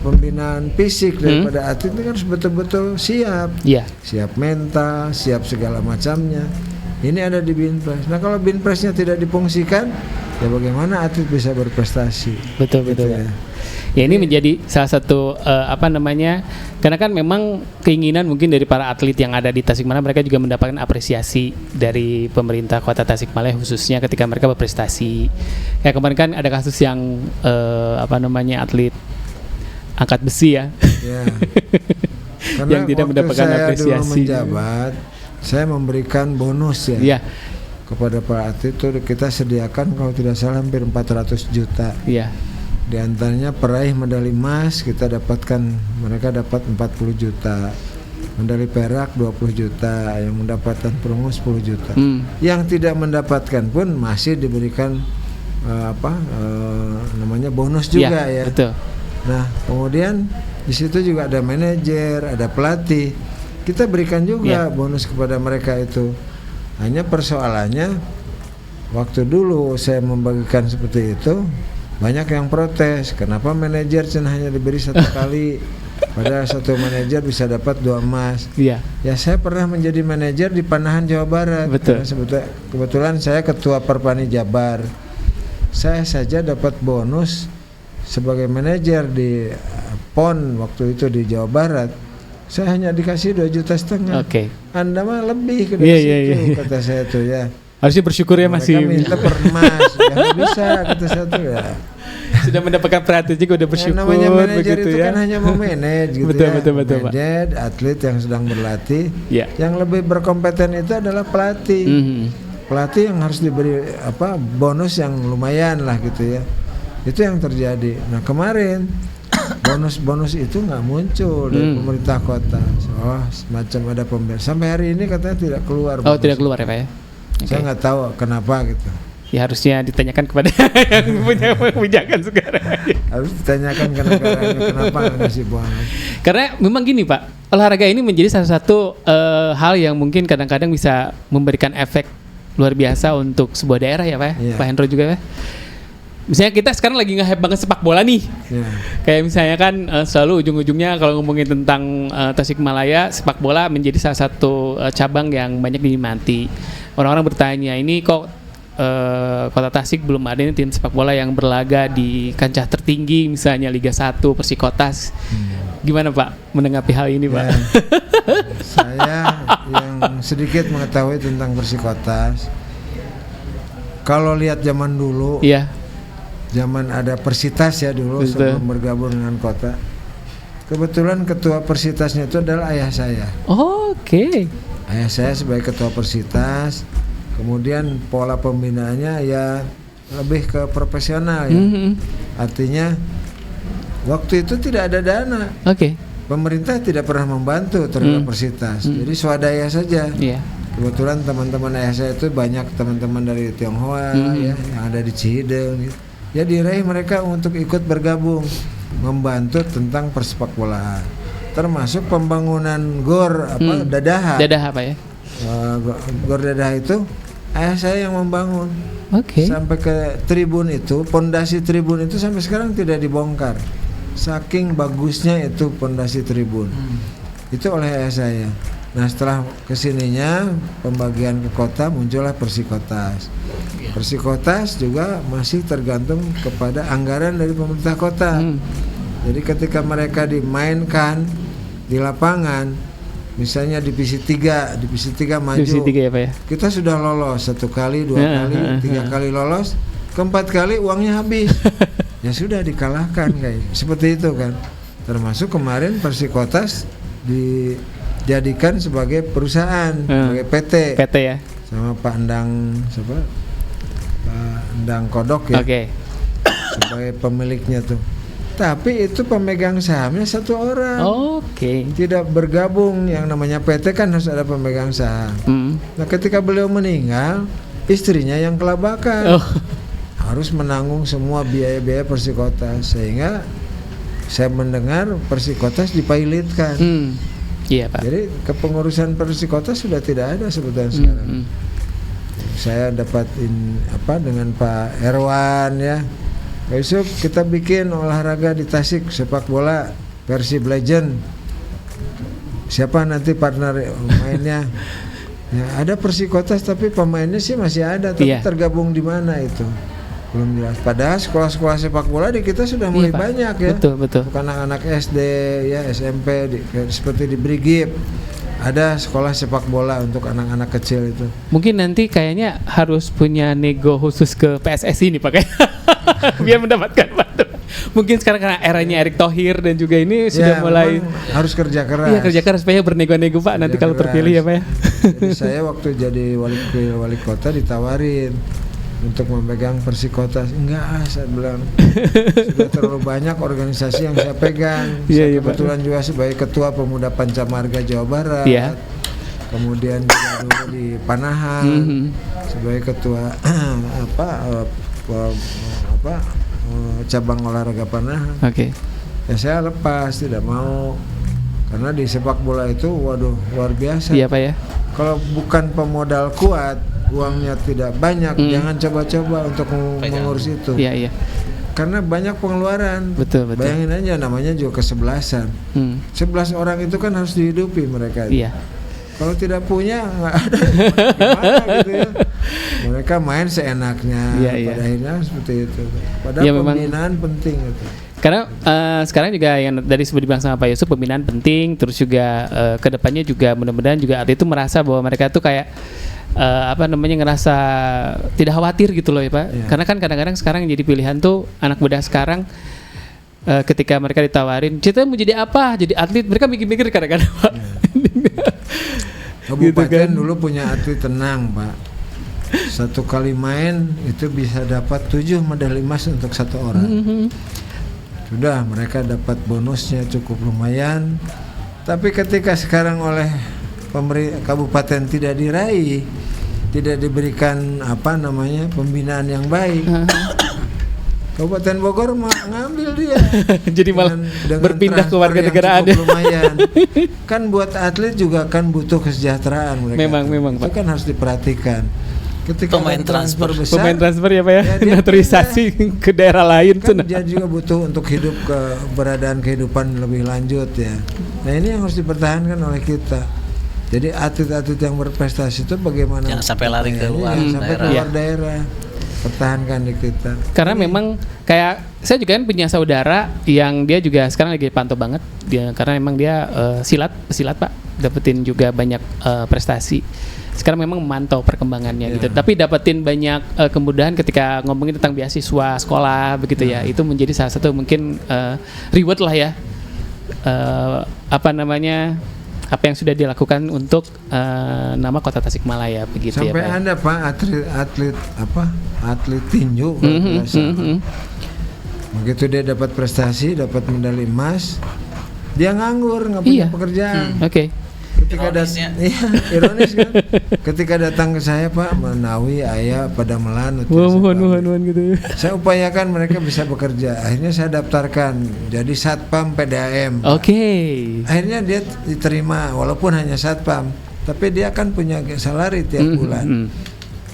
pembinaan fisik daripada atlet ini kan harus betul-betul siap, siap mental, siap segala macamnya. Ini ada di Binpres. Nah kalau Binpresnya tidak difungsikan, ya bagaimana atlet bisa berprestasi? Betul ya. Ya ini menjadi salah satu karena kan memang keinginan mungkin dari para atlet yang ada di Tasikmalaya, mereka juga mendapatkan apresiasi dari pemerintah Kota Tasikmalaya khususnya ketika mereka berprestasi. Ya kemarin kan ada kasus yang atlet angkat besi ya. Yang tidak mendapatkan apresiasi. Dulu menjabat, saya memberikan bonus ya. Kepada para atlet itu kita sediakan kalau tidak salah hampir 400 juta. Di antaranya peraih medali emas kita dapatkan, mereka dapat 40 juta, medali perak 20 juta, yang mendapatkan perunggu 10 juta. Yang tidak mendapatkan pun masih diberikan bonus juga ya. Betul. Nah kemudian di situ juga ada manajer, ada pelatih, kita berikan juga bonus kepada mereka itu. Hanya persoalannya waktu dulu saya membagikan seperti itu, banyak yang protes. Kenapa manajer hanya diberi 1 kali, padahal 1 manajer bisa dapat 2 emas. Iya. Ya saya pernah menjadi manajer di Panahan Jawa Barat. Betul. Kebetulan saya ketua Perpani Jabar. Saya saja dapat bonus sebagai manajer di PON waktu itu di Jawa Barat. Saya hanya dikasih 2,5 juta. Oke. Anda mah lebih dari situ, kata saya tuh ya. Harusnya bersyukur ya Mereka masih minta per emas, ya nggak bisa, kata saya tuh ya. Sudah mendapatkan perhatian juga udah bersyukur. Namanya manajer begitu itu ya. kan hanya memanage gitu Betul, ya. betul, Pak. Manage atlet yang sedang berlatih. Ya. Yang lebih berkompeten itu adalah pelatih. Pelatih yang harus diberi bonus yang lumayan lah gitu ya. Itu yang terjadi. Nah kemarin bonus itu nggak muncul dari pemerintah kota. Semacam ada pemberian. Sampai hari ini katanya tidak keluar. Oh tidak keluar ya Pak ya? Saya nggak tahu kenapa gitu. Ya harusnya ditanyakan kepada yang punya kebijakan sekarang. Harus ditanyakan kenapa nggak ngasih bonus. Karena memang gini Pak, olahraga ini menjadi salah satu hal yang mungkin kadang-kadang bisa memberikan efek luar biasa untuk sebuah daerah ya Pak ya? Yeah. Pak Hendro juga Pak. Misalnya kita sekarang lagi nge-hype banget sepak bola nih. Yeah. Kayak misalnya kan selalu ujung-ujungnya kalau ngomongin tentang Tasikmalaya, sepak bola menjadi salah satu cabang yang banyak diminati. Orang-orang bertanya, ini kok Kota Tasik belum ada nih tim sepak bola yang berlaga di kancah tertinggi, misalnya Liga 1, Persikotas. Gimana Pak menanggapi hal ini Pak? Ya, saya yang sedikit mengetahui tentang Persikotas. Kalau lihat zaman dulu, Iya. Zaman ada Persitas ya dulu. Betul. Sebelum bergabung dengan kota. Kebetulan ketua Persitasnya itu adalah ayah saya. Oke. Ayah saya sebagai ketua Persitas. Kemudian pola pembinaannya ya lebih ke profesional ya. Artinya waktu itu tidak ada dana. Oke. Pemerintah tidak pernah membantu terhadap Persitas. Jadi swadaya saja. Iya. Kebetulan teman-teman ayah saya itu banyak teman-teman dari Tionghoa ya yang ada di Cihideng gitu. Ya diraih mereka untuk ikut bergabung membantu tentang persepak bolaan. Termasuk pembangunan gor Dadaha. Dadaha Pak ya. Gor Dadaha itu ayah saya yang membangun. Oke. Sampai ke tribun itu, pondasi tribun itu sampai sekarang tidak dibongkar. Saking bagusnya itu pondasi tribun. Itu oleh ayah saya. Nah setelah kesininya pembagian ke kota muncullah Persikotas. Persikotas juga masih tergantung kepada anggaran dari pemerintah kota. Jadi ketika mereka dimainkan di lapangan, misalnya divisi 3 maju. Divisi 3 ya Pak ya. Kita sudah lolos 1 kali, 2 kali, 3 kali lolos, keempat kali uangnya habis. Ya sudah dikalahkan kayak seperti itu kan. Termasuk kemarin Persikotas dijadikan sebagai perusahaan, sebagai PT ya. Sama Pak Endang Pak Endang Kodok ya. Oke. Sebagai pemiliknya tuh. Tapi itu pemegang sahamnya 1 orang. Oke. Tidak bergabung, yang namanya PT kan harus ada pemegang saham. Nah ketika beliau meninggal, istrinya yang kelabakan. Harus menanggung semua biaya-biaya Persikotas, sehingga saya mendengar Persikotas dipilotkan. Iya Pak. Jadi kepengurusan Persikotas sudah tidak ada sebetulnya sekarang. Saya dapat dengan Pak Erwan ya. Besok kita bikin olahraga di Tasik, sepak bola Persib Legend. Siapa nanti partner mainnya? Ya, ada Persikotas tapi pemainnya sih masih ada, tapi tergabung di mana itu belum jelas. Padahal sekolah-sekolah sepak bola di kita sudah mulai banyak ya. Betul. Bukan anak-anak SD ya, SMP seperti di Brigip. Ada sekolah sepak bola untuk anak-anak kecil itu. Mungkin nanti kayaknya harus punya nego khusus ke PSSI nih pakai biar mendapatkan bantuan. Mungkin sekarang karena eranya Erick Thohir dan juga ini sudah mulai harus kerja keras. Iya, kerja keras supaya bernego-nego Pak nanti kalau terpilih ya Pak ya. Jadi saya waktu jadi wali kota ditawarin untuk memegang Persikotas. Enggak, saya bilang sudah terlalu banyak organisasi yang saya pegang. Saya kebetulan juga sebagai ketua pemuda Pancamarga Jawa Barat. Kemudian juga dulu di Panahan sebagai ketua cabang olahraga Panahan. Ya saya lepas, tidak mau, karena di sepak bola itu waduh luar biasa. Iya Pak ya. Kalau bukan pemodal kuat, uangnya tidak banyak, jangan coba-coba untuk mengurus itu. Iya. Karena banyak pengeluaran. Betul. Bayangin aja, namanya juga kesebelasan. 11 orang itu kan harus dihidupi mereka. Iya. Kalau tidak punya nggak ada gimana gitu ya. Mereka main seenaknya. Pada akhirnya seperti itu. Padahal pembinaan penting gitu. Karena sekarang juga yang dari sebelum dibilang sama Pak Yusuf, pembinaan penting, terus juga kedepannya juga mudah-mudahan juga atlet itu merasa bahwa mereka tuh kayak ngerasa tidak khawatir gitu loh ya Pak. Karena kan kadang-kadang sekarang yang jadi pilihan tuh anak muda sekarang ketika mereka ditawarin, "Cita mau jadi apa? Jadi atlet?" Mereka mikir-mikir kadang-kadang Pak. Kabupaten gitu kan. Dulu punya atlet tenang Pak. Satu kali main itu bisa dapat 7 medali emas untuk satu orang. Sudah mereka dapat bonusnya cukup lumayan. Tapi ketika sekarang oleh kabupaten tidak diraih, tidak diberikan pembinaan yang baik, Kabupaten Bogor ngambil dia. Jadi malah berpindah ke warga negaraan ya. Lumayan. Kan buat atlet juga kan butuh kesejahteraan mereka. Memang itu kan harus diperhatikan. Ketika pemain transfer ya Pak ya, naturalisasi ke daerah lain kan dia juga butuh untuk hidup keberadaan kehidupan lebih lanjut ya. Nah ini yang harus dipertahankan oleh kita. Jadi atlet-atlet yang berprestasi itu bagaimana? Jangan sampai lari ke luar daerah. Pertahankan di kita. Karena memang kayak saya juga kan punya saudara yang dia juga sekarang lagi pantau banget dia, karena memang dia silat Pak, dapetin juga banyak prestasi. Sekarang memang memantau perkembangannya gitu. Tapi dapetin banyak kemudahan ketika ngomongin tentang beasiswa sekolah begitu ya. Itu menjadi salah satu mungkin reward lah ya. Apa yang sudah dilakukan untuk nama Kota Tasikmalaya begitu. Sampai ya Pak. Ada Pak atlet tinju begitu dia dapat prestasi, dapat medali emas, dia nganggur, nggak punya pekerjaan. Ketika ironis kan. Ketika datang ke saya, "Pak, Menawi, Ayah, Padamelan," mohon gitu. Saya upayakan mereka bisa bekerja. Akhirnya saya daftarkan jadi satpam PDAM. Akhirnya dia diterima walaupun hanya satpam, tapi dia kan punya salary tiap bulan.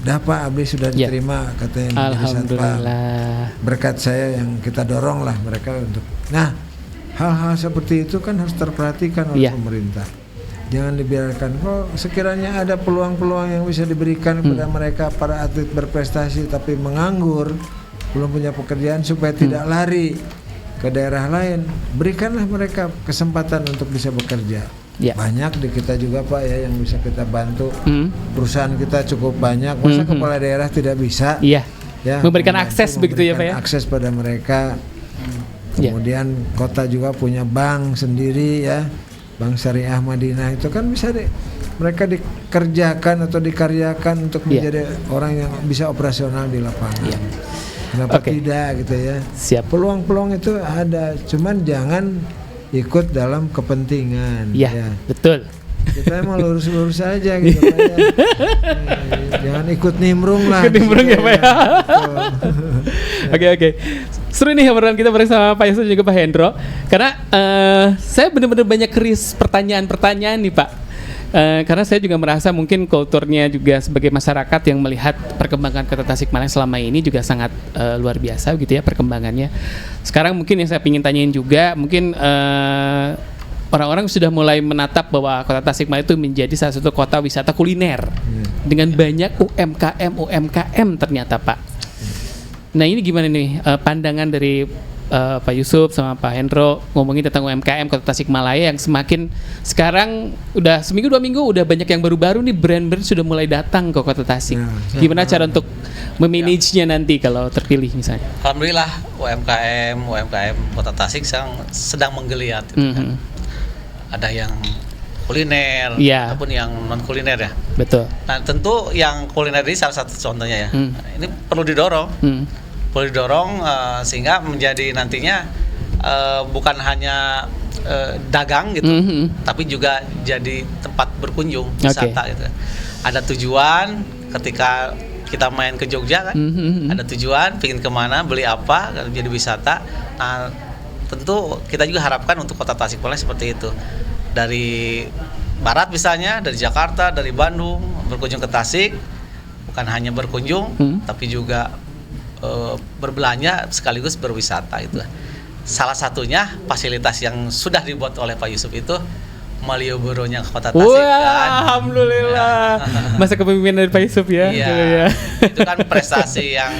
Dah Pak, Abdi sudah diterima katanya menjadi satpam. Berkat saya yang kita dorong lah mereka untuk. Nah, hal-hal seperti itu kan harus terperhatikan oleh pemerintah. Jangan dibiarkan. Kok sekiranya ada peluang-peluang yang bisa diberikan kepada mereka, para atlet berprestasi tapi menganggur, belum punya pekerjaan, supaya tidak lari ke daerah lain, berikanlah mereka kesempatan untuk bisa bekerja. Banyak di kita juga Pak ya yang bisa kita bantu. Perusahaan kita cukup banyak. Masa kepala daerah tidak bisa? Ya, memberikan akses begitu ya Pak ya. Akses pada mereka. Kemudian kota juga punya bank sendiri ya. Bank Syariah Madinah itu kan bisa mereka dikerjakan atau dikaryakan untuk menjadi orang yang bisa operasional di lapangan. Kenapa tidak gitu ya? Peluang-peluang itu ada, cuman jangan ikut dalam kepentingan. Betul. Kita emang lurus-lurus aja gitu Pak ya. Jangan ikut nimbrung lah. Nimbrung ya Pak ya. Oke. Seru nih obrolan kita bersama Pak Yusuf juga Pak Hendro. Karena saya benar-benar banyak pertanyaan-pertanyaan nih Pak. Karena saya juga merasa mungkin kulturnya juga sebagai masyarakat yang melihat perkembangan Kota Tasikmalaya selama ini juga sangat luar biasa gitu ya perkembangannya. Sekarang mungkin yang saya ingin tanyain juga, mungkin orang-orang sudah mulai menatap bahwa Kota Tasikmalaya itu menjadi salah satu kota wisata kuliner dengan banyak UMKM ternyata Pak. Nah ini gimana nih pandangan dari Pak Yusuf sama Pak Hendro ngomongin tentang UMKM Kota Tasikmalaya yang semakin sekarang udah seminggu 2 minggu udah banyak yang baru-baru nih, brand-brand sudah mulai datang ke Kota Tasik. Gimana cara untuk memanagenya nanti kalau terpilih misalnya? Alhamdulillah UMKM Kota Tasik sedang menggeliat gitu kan. Ada yang kuliner ataupun yang non kuliner ya. Betul. Nah tentu yang kuliner ini salah satu contohnya ya. Ini perlu didorong. Sehingga menjadi nantinya bukan hanya dagang gitu, tapi juga jadi tempat berkunjung wisata gitu. Ada tujuan ketika kita main ke Jogja kan, ada tujuan pingin kemana, beli apa, jadi wisata. Nah tentu kita juga harapkan untuk Kota Tasikmalaya seperti itu. Dari barat misalnya, dari Jakarta, dari Bandung berkunjung ke Tasik, bukan hanya berkunjung, tapi juga berbelanja sekaligus berwisata itu. Salah satunya fasilitas yang sudah dibuat oleh Pak Yusuf itu Malioboro-nya Kota Tasik. Wah, alhamdulillah. Masa kepemimpinan dari Pak Yusuf ya. Iya. Itu kan prestasi yang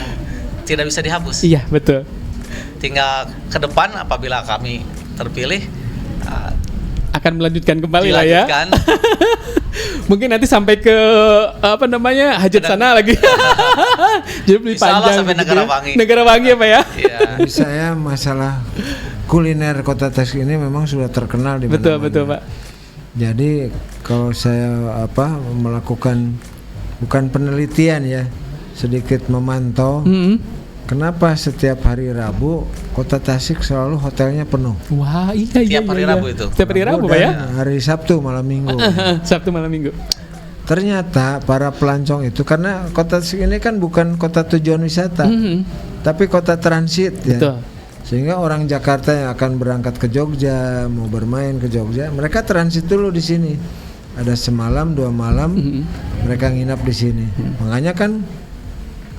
tidak bisa dihapus. Iya, betul. Tinggal ke depan apabila kami terpilih akan melanjutkan kembali lah ya. Mungkin nanti sampai ke hajat sana lagi. Jadi lebih panjang sampai Negara Wangi. Negara Wangi ya Pak ya. Iya. Jadi saya masalah kuliner Kota Tasik ini memang sudah terkenal di mana-mana. Betul Pak. Jadi kalau saya melakukan bukan penelitian ya, sedikit memantau. Kenapa setiap hari Rabu Kota Tasik selalu hotelnya penuh? Wah, iya. Tiap hari Rabu itu. Tiap hari Rabu Pak ya? Hari Sabtu malam Minggu. Sabtu malam Minggu. Ternyata para pelancong itu, karena Kota Tasik ini kan bukan kota tujuan wisata, tapi kota transit ya. Betul. Sehingga orang Jakarta yang akan berangkat ke Jogja, mau bermain ke Jogja, mereka transit dulu di sini. Ada semalam, 2 malam, mereka nginap di sini. Makanya kan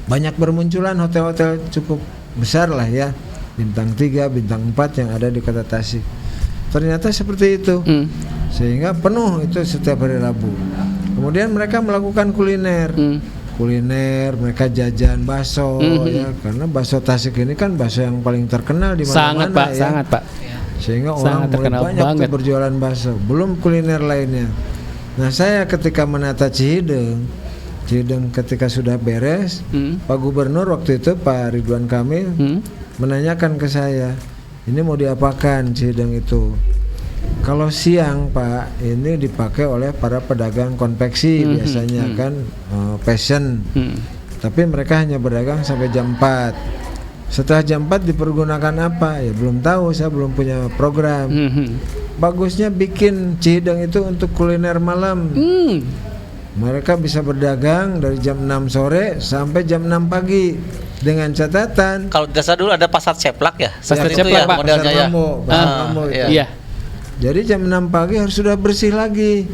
banyak bermunculan hotel-hotel cukup besar lah ya, bintang 3, bintang 4 yang ada di Kota Tasik. Ternyata seperti itu, sehingga penuh itu setiap hari Rabu. Kemudian mereka melakukan kuliner, mereka jajan bakso ya, karena bakso Tasik ini kan bakso yang paling terkenal di mana-mana ya. Sangat Pak. Sehingga orang mulai banyak tuh berjualan bakso, belum kuliner lainnya. Nah saya ketika menata Cihideng ketika sudah beres, Pak Gubernur waktu itu Pak Ridwan Kamil menanyakan ke saya, ini mau diapakan Cihideng itu? Kalau siang Pak, ini dipakai oleh para pedagang konveksi biasanya kan fashion, tapi mereka hanya berdagang sampai jam 4. Setelah jam 4 dipergunakan apa? Ya belum tahu, saya belum punya program. Bagusnya bikin Cihideng itu untuk kuliner malam. Mereka bisa berdagang dari jam 6 sore sampai jam 6 pagi dengan catatan. Kalau desa dulu ada pasar ceplak ya. Pasar ceplak Pak. Modelnya ya. Mambo itu. Iya. Jadi jam 6 pagi harus sudah bersih lagi.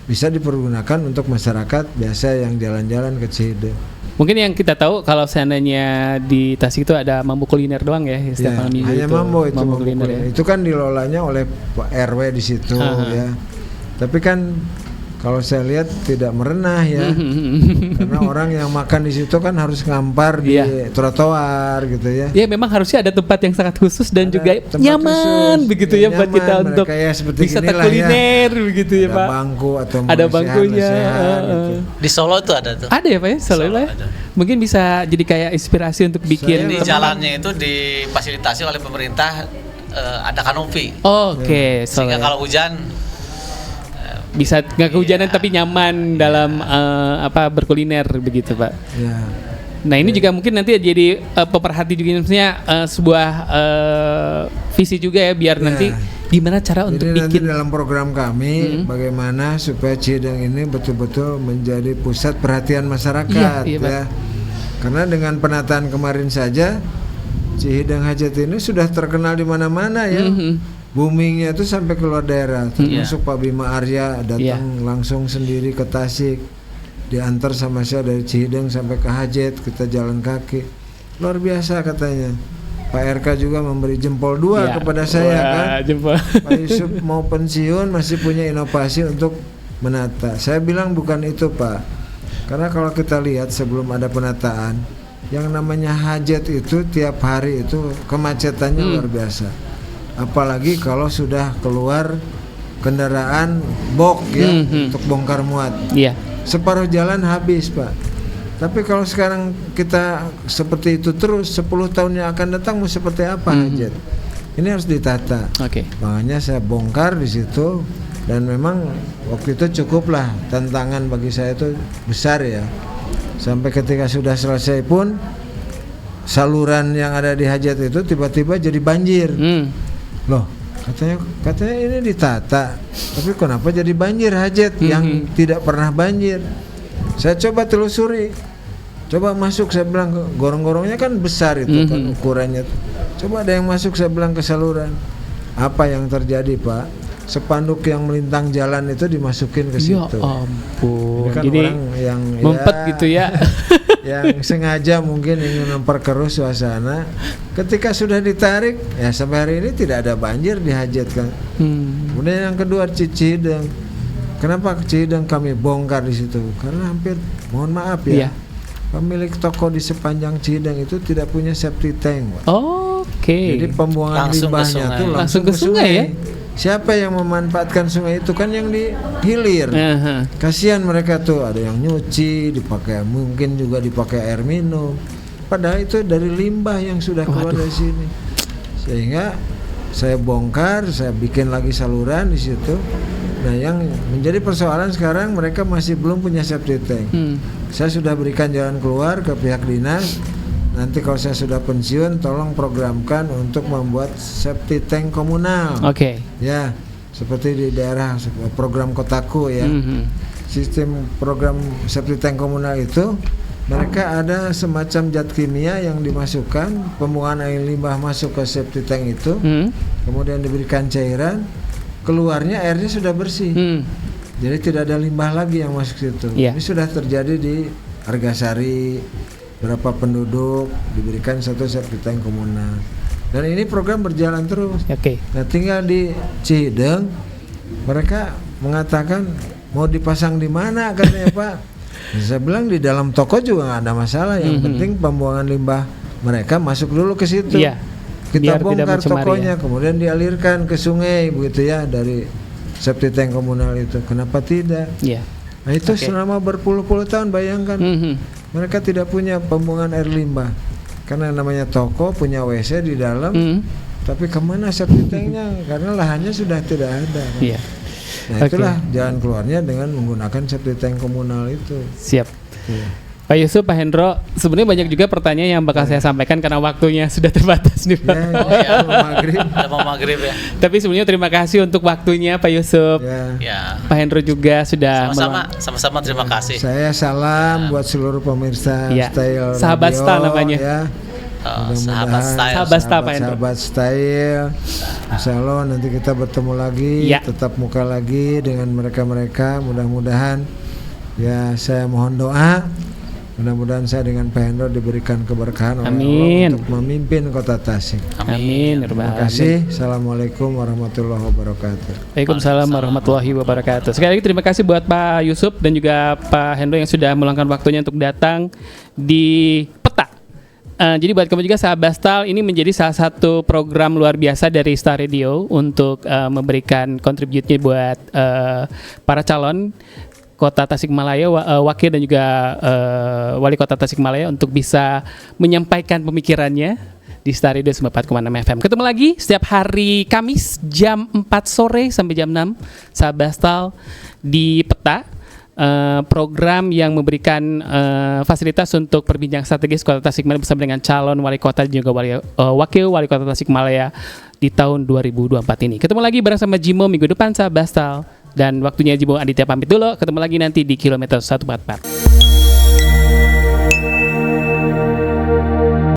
Bisa dipergunakan untuk masyarakat biasa yang jalan-jalan ke Cihideng. Mungkin yang kita tahu kalau seandainya di Tasik itu ada mambo kuliner doang ya setiap malam minggu. Hanya itu. mambo itu mambo kuliner ya. Itu kan dilolanya oleh Pak RW di situ ya. Tapi kan kalau saya lihat tidak merenah ya, karena orang yang makan di situ kan harus ngampar di trotoar gitu ya. Ya memang harusnya ada tempat yang sangat khusus dan ada juga nyaman khusus, begitu ya buat kita untuk wisata kuliner ya. Begitu ya Pak. Ada bangku atau ada bangkunya. Gitu. Di Solo itu ada tuh. Ada ya Pak ya, Solo ya. Mungkin bisa jadi kayak inspirasi untuk bikin. Di jalannya itu difasilitasi oleh pemerintah, ada kanopi. Oke. Sehingga kalau hujan bisa nggak kehujanan tapi nyaman dalam berkuliner begitu Pak. Ya. Nah ini juga mungkin nanti jadi pemerhati juga maksudnya sebuah visi juga ya biar nanti gimana cara untuk jadi bikin. Nanti dalam program kami bagaimana supaya Cihideng ini betul-betul menjadi pusat perhatian masyarakat ya. Karena dengan penataan kemarin saja Cihideng Hajat ini sudah terkenal di mana-mana ya. Boomingnya itu sampai keluar daerah, termasuk Pak Bima Arya datang langsung sendiri ke Tasik, diantar sama saya dari Cihideng sampai ke Hajat, kita jalan kaki, luar biasa katanya. Pak RK juga memberi jempol 2 kepada saya kan. Pak Yusuf mau pensiun masih punya inovasi untuk menata. Saya bilang bukan itu Pak, karena kalau kita lihat sebelum ada penataan, yang namanya Hajat itu tiap hari itu kemacetannya luar biasa. Apalagi kalau sudah keluar kendaraan box ya untuk bongkar muat. Separuh jalan habis Pak. Tapi kalau sekarang kita seperti itu terus 10 tahun yang akan datang mau seperti apa Hajat? Ini harus ditata. Makanya saya bongkar di situ dan memang waktu itu cukuplah tantangan bagi saya itu besar ya. Sampai ketika sudah selesai pun saluran yang ada di Hajat itu tiba-tiba jadi banjir. Loh, katanya ini ditata, tapi kenapa jadi banjir Hajat yang tidak pernah banjir? Saya coba telusuri, coba masuk, saya bilang gorong-gorongnya kan besar itu kan ukurannya. Coba ada yang masuk, saya bilang ke saluran. Apa yang terjadi Pak? spanduk yang melintang jalan itu dimasukin ke situ. Ya ampun. Kan Jadi orang yang mempet gitu ya. yang sengaja mungkin ingin memperkeruh suasana. Ketika sudah ditarik, ya sampai hari ini tidak ada banjir di Hajat kan. Kemudian yang kedua Cideng. Kenapa Cideng kami bongkar di situ? Karena hampir, mohon maaf ya, pemilik toko di sepanjang Cideng itu tidak punya septic tank. Oke. Jadi pembuangan limbahnya tuh langsung ke sungai ya. Siapa yang memanfaatkan sungai itu kan yang di hilir. Kasihan mereka tuh, ada yang nyuci, dipakai mungkin juga dipakai air minum. Padahal itu dari limbah yang sudah keluar dari sini. Sehingga saya bongkar, saya bikin lagi saluran di situ. Nah, yang menjadi persoalan sekarang mereka masih belum punya septic tank. Saya sudah berikan jalan keluar ke pihak dinas. Nanti kalau saya sudah pensiun, tolong programkan untuk membuat septic tank komunal. Ya, seperti di daerah program Kotaku ya. Sistem program septic tank komunal itu, mereka ada semacam zat kimia yang dimasukkan, pembuangan air limbah masuk ke septic tank itu, kemudian diberikan cairan, keluarnya airnya sudah bersih. Jadi tidak ada limbah lagi yang masuk situ. Ini sudah terjadi di Argasari. Berapa penduduk diberikan satu septic tank komunal, dan ini program berjalan terus. Nah, tinggal di Cideng mereka mengatakan mau dipasang di mana katanya Pak. Saya bilang di dalam toko juga nggak ada masalah, yang penting pembuangan limbah mereka masuk dulu ke situ. Kita bongkar tokonya, kemudian dialirkan ke sungai begitu ya dari septic tank komunal itu. Kenapa tidak? Nah itu selama berpuluh-puluh tahun, bayangkan. Mereka tidak punya pembuangan air limbah karena namanya toko punya WC di dalam, tapi kemana septic tanknya? Karena lahannya sudah tidak ada. Nah itulah jalan keluarnya dengan menggunakan septic tank komunal itu. Siap. Pak Yusuf, Pak Hendro, sebenarnya banyak juga pertanyaan yang bakal saya sampaikan karena waktunya sudah terbatas nih Pak. Mau maghrib ya. Tapi sebenarnya terima kasih untuk waktunya Pak Yusuf. Pak Hendro juga sudah sama-sama terima kasih. Saya salam buat seluruh pemirsa Style Sahabat Radio, Style namanya. Sahabat Style. Insya Allah nanti kita bertemu lagi, tetap muka lagi dengan mereka-mereka. Mudah-mudahan ya, saya mohon doa. Mudah-mudahan saya dengan Pak Hendro diberikan keberkahan oleh Allah untuk memimpin Kota Tasik. Amin. Terima kasih. Assalamualaikum warahmatullahi wabarakatuh. Waalaikumsalam warahmatullahi wabarakatuh. Sekali lagi terima kasih buat Pak Yusuf dan juga Pak Hendro yang sudah meluangkan waktunya untuk datang di Peta. Jadi buat kamu juga sahabat Stal, ini menjadi salah satu program luar biasa dari Star Radio untuk memberikan kontribusinya buat para calon Kota Tasikmalaya, wakil dan juga wali Kota Tasikmalaya untuk bisa menyampaikan pemikirannya di Star Radio 94,6 FM. Ketemu lagi setiap hari Kamis jam 4 sore sampai jam 6 sahabat Stal di Peta. Program yang memberikan fasilitas untuk perbincang strategis Kota Tasikmalaya bersama dengan calon wali kota dan juga wakil wali Kota Tasikmalaya di tahun 2024 ini. Ketemu lagi bareng sama Jimo minggu depan sahabat Stal. Dan waktunya Jimo Aditya pamit dulu. Ketemu lagi nanti di kilometer 144.